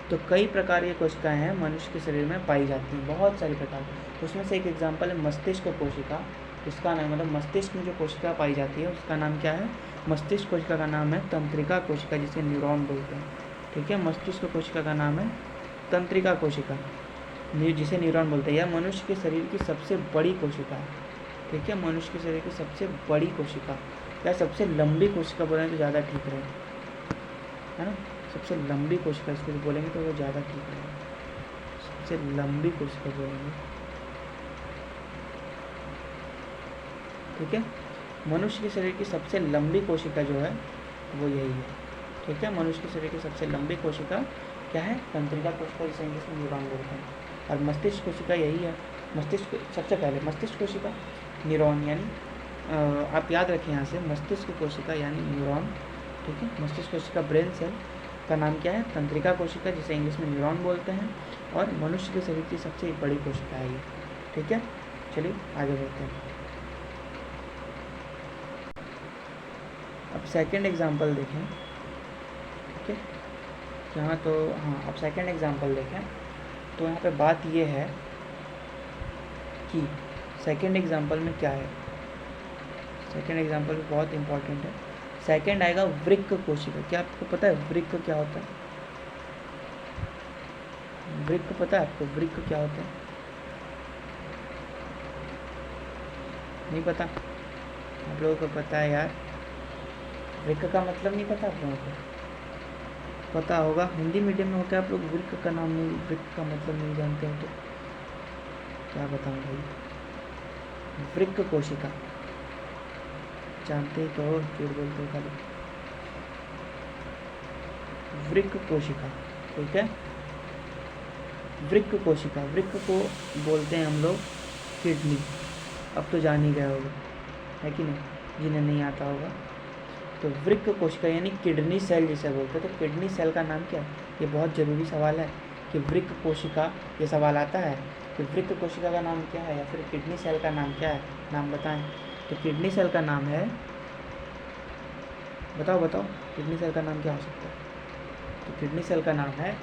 तो कई प्रकार की कोशिकाएं हैं मनुष्य के शरीर में पाई जाती हैं, बहुत सारी प्रकार। उसमें से एक एग्जाम्पल है मस्तिष्क कोशिका। उसका नाम मतलब मस्तिष्क में जो कोशिका पाई जाती है उसका नाम क्या है? मस्तिष्क कोशिका का नाम है तंत्रिका कोशिका, जिसे न्यूरॉन बोलते हैं। ठीक है, मस्तिष्क कोशिका का नाम है तंत्रिका कोशिका, जिसे न्यूरॉन बोलते हैं। यह मनुष्य के शरीर की सबसे बड़ी कोशिका है। ठीक है, मनुष्य के शरीर की सबसे बड़ी कोशिका या सबसे लंबी कोशिका बोलेंगे तो ज़्यादा ठीक रहे, है ना। सबसे लंबी कोशिका इसको बोलेंगे तो वो ज़्यादा ठीक रहेगा। सबसे लंबी कोशिका बोलेंगे। ठीक है, मनुष्य के शरीर की सबसे लंबी कोशिका जो है वो यही है। ठीक है, मनुष्य के शरीर की सबसे लंबी कोशिका क्या है? तंत्रिका कोशिका, जिसे इंग्लिश में न्यूरॉन बोलते हैं। और मस्तिष्क कोशिका यही है। मस्तिष्क सबसे पहले मस्तिष्क कोशिका न्यूरॉन, यानी आप याद रखें यहाँ से मस्तिष्क कोशिका यानी न्यूरॉन। ठीक है, मस्तिष्क कोशिका ब्रेन सेल का नाम क्या है? तंत्रिका कोशिका, जिसे इंग्लिश में न्यूरॉन बोलते हैं। और मनुष्य के शरीर की सबसे बड़ी कोशिका है ये। ठीक है, चलिए आगे बढ़ते हैं। अब सेकंड एग्जांपल देखें। ठीक है, यहाँ तो हाँ, अब सेकंड एग्जांपल देखें तो यहाँ पे बात ये है कि सेकंड एग्जांपल में क्या है। सेकंड एग्जांपल भी बहुत इंपॉर्टेंट है। सेकंड आएगा वृक्क कोशिका। क्या आपको पता है वृक्क क्या होता है? वृक्क पता है आपको? वृक्क क्या होता है? नहीं पता? आप लोगों को पता है यार, वृक्क का मतलब नहीं पता आप लोगों को? पता होगा, हिंदी मीडियम में होकर आप लोग वृक्क का नाम नहीं, वृक्क का मतलब नहीं जानते हो तो क्या बताऊँ भाई। वृक्क कोशिका जानते ही तो हो, झूठ बोलते हो खाली। वृक्क कोशिका, ठीक है, वृक्क कोशिका, वृक्क को बोलते हैं हम लोग किडनी। अब तो जान ही गए होगा, है कि नहीं, जिन्हें नहीं आता होगा। तो वृक्क कोशिका यानी किडनी सेल जिसे बोलते हैं। तो किडनी सेल का नाम क्या है? ये बहुत ज़रूरी सवाल है कि वृक्क कोशिका, ये सवाल आता है कि वृक्क कोशिका का नाम क्या है या फिर किडनी सेल का नाम क्या है, नाम बताएं। तो किडनी सेल का नाम है, बताओ बताओ, किडनी सेल का नाम क्या हो सकता है? तो किडनी सेल का नाम है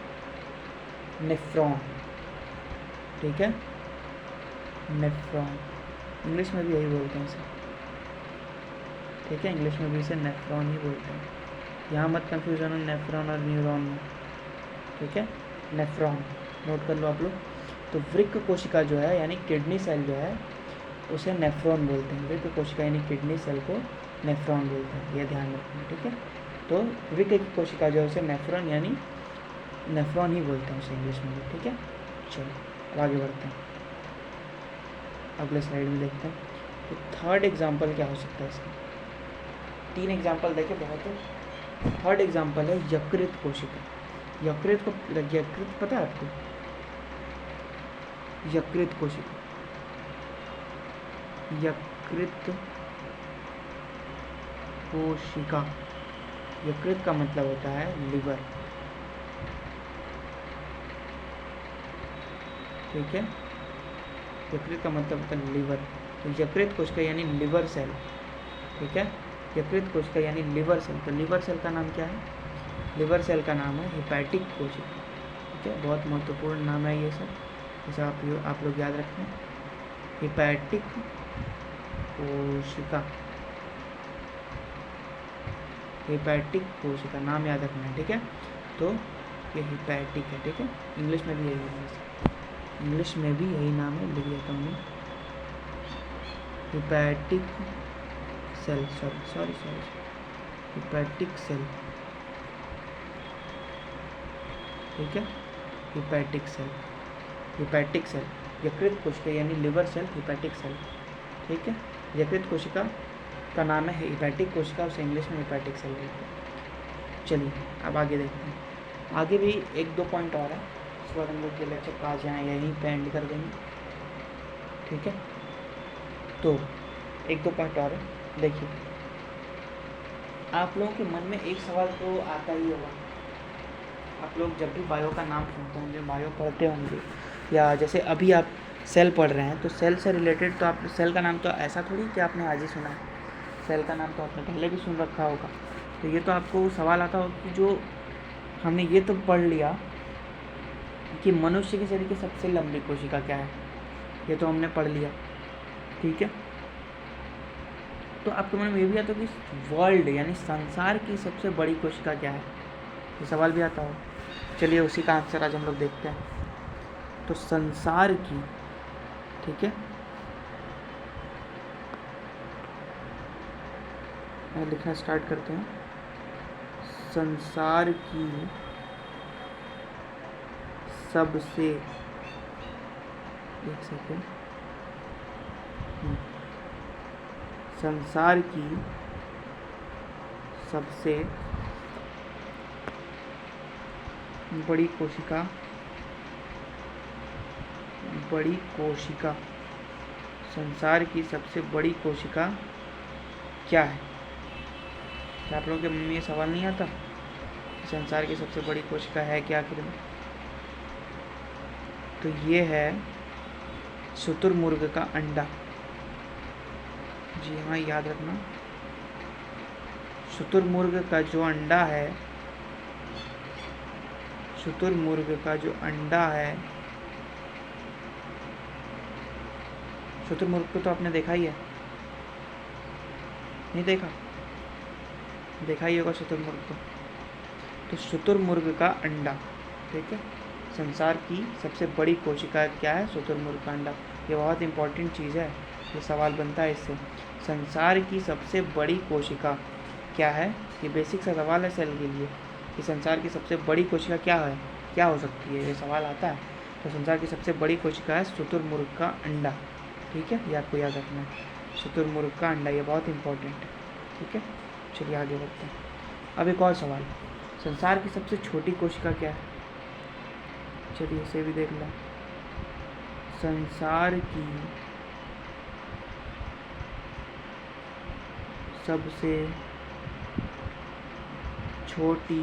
नेफ्रॉन। ठीक है, नेफ्रॉन, इंग्लिश में भी यही बोलते हैं इसे। ठीक है, इंग्लिश में भी इसे नेफ्रॉन ही बोलते हैं। यहाँ मत कंफ्यूजन हो नेफ्रॉन और न्यूरॉन में। ठीक है, नेफ्रॉन नोट कर लो आप लोग। तो वृक्क कोशिका जो है यानी किडनी सेल जो है उसे नेफ्रॉन बोलते हैं। वृक्क कोशिका यानी किडनी सेल को नेफ्रॉन बोलते हैं, यह ध्यान रखना। ठीक है, तो वृक्क की कोशिका जो है उसे नेफ्रॉन यानी नेफ्रॉन ही बोलते हैं उसे इंग्लिश में भी। ठीक है, चलो अब आगे बढ़ते हैं, अगले स्लाइड में देखते हैं। तो थर्ड एग्जाम्पल क्या हो सकता है इसका? 3 एग्जाम्पल देखे बहुत है। थर्ड एग्जाम्पल है यकृत कोशिका। यकृत पता है आपको? यकृत कोशिका, यकृत कोशिका, यकृत का मतलब होता है लिवर। ठीक है, यकृत का मतलब होता है लिवर। तो यकृत कोशिका यानी लिवर सेल। ठीक है, यकृत कोशिका यानी लिवर सेल। तो लिवर सेल का नाम क्या है? लिवर सेल का नाम है हेपेटिक कोशिका। ठीक है, बहुत महत्वपूर्ण नाम है ये सब, इसे आप लोग याद रखें। हेपेटिक कोशिका, हेपेटिक कोशिका नाम याद रखना है। ठीक है, तो ये हेपेटिक है। ठीक है, इंग्लिश में भी यही नाम है, इंग्लिश में भी यही नाम है, लिख देता हूँ मैं, hepatic cell. Sorry hepatic cell. ठीक है, हेपेटिक सेल, हेपेटिक सेल, यकृत कोशिका यानी लिवर सेल, हेपेटिक सेल। ठीक है, यकृत कोशिका का नाम है हेपेटिक कोशिका, उसे इंग्लिश में हेपेटिक सेल कहते हैं। चलिए अब आगे देखते हैं। आगे भी 1-2 पॉइंट और है, उसके बाद हम लोग ये लेक्चर का आज यहाँ यहीं पे एंड कर देंगे, ठीक है। तो 1-2 पॉइंट और है। देखिए, आप लोगों के मन में एक सवाल तो आता ही होगा, आप लोग जब भी बायो का नाम सुनते होंगे, बायो पढ़ते होंगे, या जैसे अभी आप सेल पढ़ रहे हैं, तो सेल से रिलेटेड तो आप सेल का नाम तो ऐसा थोड़ी कि आपने आज ही सुना है, सेल का नाम तो आपने पहले भी सुन रखा होगा। तो ये तो आपको सवाल आता होगा कि जो हमने ये तो पढ़ लिया कि मनुष्य के शरीर की सबसे लंबी कोशिका क्या है, ये तो हमने पढ़ लिया, ठीक है। तो आपके मन में ये भी आता है कि वर्ल्ड यानी संसार की सबसे बड़ी कोशिका क्या है, ये सवाल भी आता हो। चलिए उसी का आंसर आज हम लोग देखते हैं। तो संसार की, ठीक है, लिखना स्टार्ट करते हैं। संसार की सबसे, एक सेकेंड, संसार की सबसे बड़ी कोशिका, संसार की सबसे बड़ी कोशिका क्या है? क्या आप लोगों के मन में ये सवाल नहीं आता संसार की सबसे बड़ी कोशिका है क्या आखिर में? तो ये है शुतुरमुर्ग का अंडा। जी हाँ, याद रखना, शुतुरमुर्ग का जो अंडा है, शुतुरमुर्ग का जो अंडा है, शुतुरमुर्ग को तो आपने देखा ही है, नहीं देखा? देखा ही होगा शुतुरमुर्ग को। तो शुतुरमुर्ग का अंडा, ठीक है, संसार की सबसे बड़ी कोशिका क्या है? शुतुरमुर्ग का अंडा। ये बहुत इंपॉर्टेंट चीज़ है, ये सवाल बनता है इससे। संसार की सबसे बड़ी कोशिका क्या है? ये बेसिक सा सवाल है सेल के लिए कि संसार की सबसे बड़ी कोशिका क्या है, क्या हो सकती है, ये सवाल आता है। तो संसार की सबसे बड़ी कोशिका है शुतुरमुर्ग का अंडा, ठीक है, ये आपको याद रखना है, शुतुरमुर्ग का अंडा, ये बहुत इंपॉर्टेंट है, ठीक है। चलिए आगे बढ़ते हैं। अब एक और सवाल, संसार की सबसे छोटी कोशिका क्या है? चलिए इसे भी देख लें। संसार की सबसे छोटी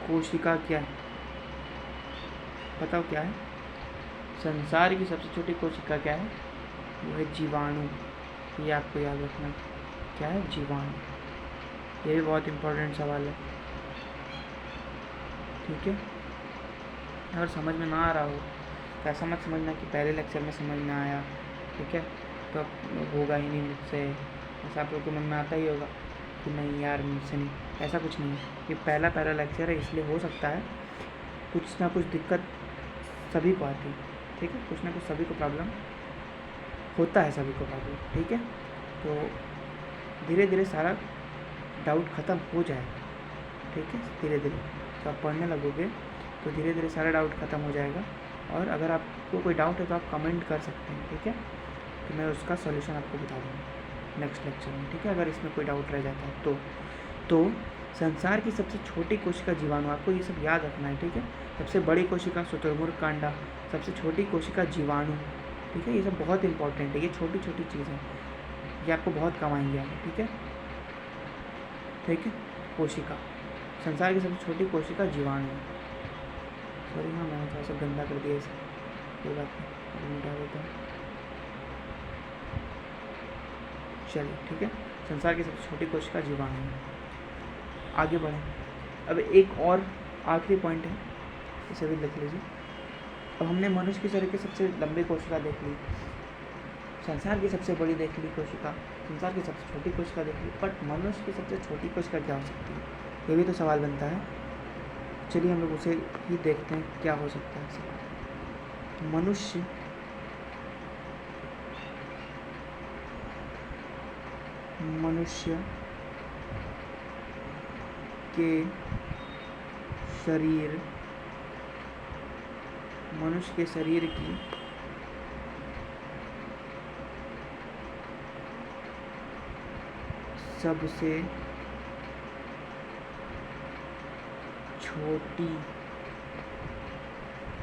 कोशिका क्या है? बताओ क्या है? संसार की सबसे छोटी कोशिका क्या है? वो है जीवाणु। ये आपको याद रखना, क्या है? जीवाणु। ये भी बहुत इम्पोर्टेंट सवाल है, ठीक है। अगर समझ में ना आ रहा हो तो ऐसा मत समझना कि पहले लेक्चर में समझ में आया, ठीक है, तो अब होगा ही नहीं मुझसे, ऐसा आप लोग के मन में आता ही होगा कि नहीं यार मुझसे नहीं, ऐसा कुछ नहीं है। ये पहला लेक्चर है, इसलिए हो सकता है कुछ ना कुछ दिक्कत सभी को आती है, ठीक है, कुछ ना कुछ सभी को प्रॉब्लम होता है, सभी को प्रॉब्लम, ठीक है। तो धीरे धीरे सारा डाउट ख़त्म हो जाएगा, ठीक है, धीरे धीरे तो आप पढ़ने लगोगे तो धीरे धीरे सारा डाउट ख़त्म हो जाएगा। और अगर आपको कोई डाउट है तो आप कमेंट कर सकते हैं, ठीक है, तो मैं उसका सॉल्यूशन आपको बता दूँगा नेक्स्ट लेक्चर में, ठीक है, अगर इसमें कोई डाउट रह जाता है तो संसार की सबसे छोटी कोशिका जीवाणु, आपको ये सब याद रखना है, ठीक है। सबसे बड़ी कोशिका शुतुरमुर्ग का अंडा, सबसे छोटी कोशिका जीवाणु, ठीक है, ये सब बहुत इंपॉर्टेंट है, ये छोटी छोटी चीज़ें, ये आपको बहुत काम आएंगे आगे, ठीक है, ठीक है। कोशिका, संसार की सबसे छोटी कोशिका जीवाणु है। सॉरी हाँ, मैंने थोड़ा सा गंदा कर दिया इसे, कोई बात नहीं, मिटा देता हूँ। चलिए ठीक है, संसार की सबसे छोटी कोशिका जीवाणु है। आगे बढ़ें। अब एक और आखिरी पॉइंट है, इसे भी लिख लीजिए। अब हमने मनुष्य के शरीर की सबसे लंबी कोशिका देख ली, संसार की सबसे बड़ी देख ली कोशिका, संसार की सबसे छोटी कोशिका देख ली, बट मनुष्य की सबसे छोटी कोशिका क्या हो सकती है, ये भी तो सवाल बनता है। चलिए हम लोग उसे ही देखते हैं क्या हो सकता है सवाल। मनुष्य के शरीर की सबसे छोटी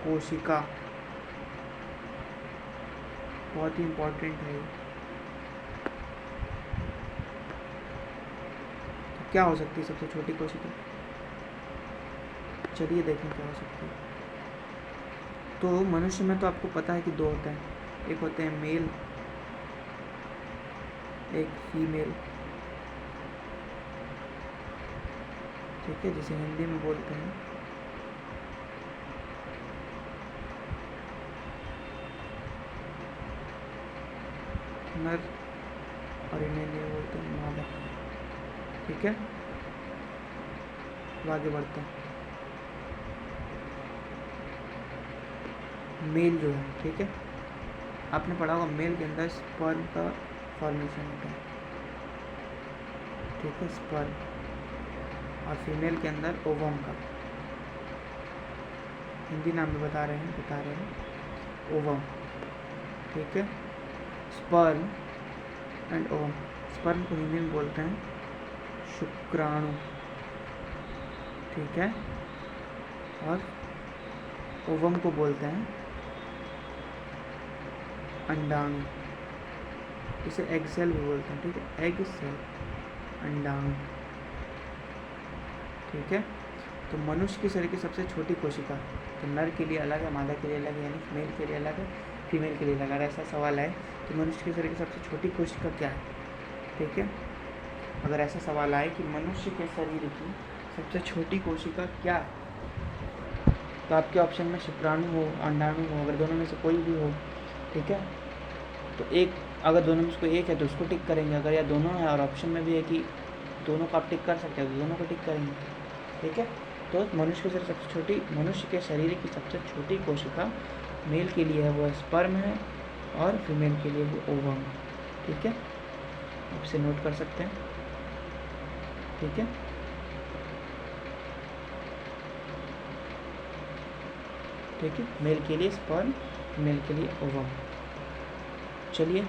कोशिका, बहुत ही इम्पोर्टेंट है। तो क्या हो सकती है सबसे छोटी कोशिका? चलिए देखें क्या हो सकती है। तो मनुष्य में तो आपको पता है कि दो होते हैं, एक होते हैं मेल, एक फीमेल, ठीक है, जिसे हिंदी में बोलते हैं नर, और इन्हें नहीं बोलते हैं मादा, ठीक है। तो आगे बढ़ते हैं। मेल जो है, ठीक है, आपने पढ़ा होगा मेल के अंदर स्पर्म का फॉर्मेशन होता है, ठीक है, स्पर्म, और फीमेल के अंदर ओवम का, हिंदी नाम में बता रहे हैं ओवम, ठीक है। स्पर्म एंड ओवम, स्पर्म को हिंदी में बोलते हैं शुक्राणु, ठीक है, और ओवम को बोलते हैं अंडाणु, इसे एग सेल भी बोलते हैं, ठीक है, एग सेल, अंडाणु, ठीक है। तो मनुष्य के शरीर की सबसे छोटी कोशिका, तो नर के लिए अलग है, मादा के लिए अलग है, यानी मेल के लिए अलग है, फीमेल के लिए अलग है। अगर ऐसा सवाल है कि मनुष्य के शरीर की सबसे छोटी कोशिका क्या है, ठीक है, अगर ऐसा सवाल आए कि मनुष्य के शरीर की सबसे छोटी कोशिका क्या है, तो आपके ऑप्शन में शुक्राणु हो, अंडाणु हो, अगर दोनों में से कोई भी हो, ठीक है, तो एक, अगर दोनों में से कोई एक है तो उसको टिक करेंगे, अगर या दोनों है और ऑप्शन में भी है कि दोनों को आप टिक कर सकते हैं तो दोनों को टिक करेंगे, ठीक है। तो मनुष्य के शरीर सबसे छोटी, मनुष्य के शरीर की सबसे छोटी कोशिका मेल के लिए है वो स्पर्म है, और फीमेल के लिए वो ओवम, ठीक है, आप इसे नोट कर सकते हैं, ठीक है। ठीक है, मेल के लिए स्पर्म, फीमेल के लिए ओवम। चलिए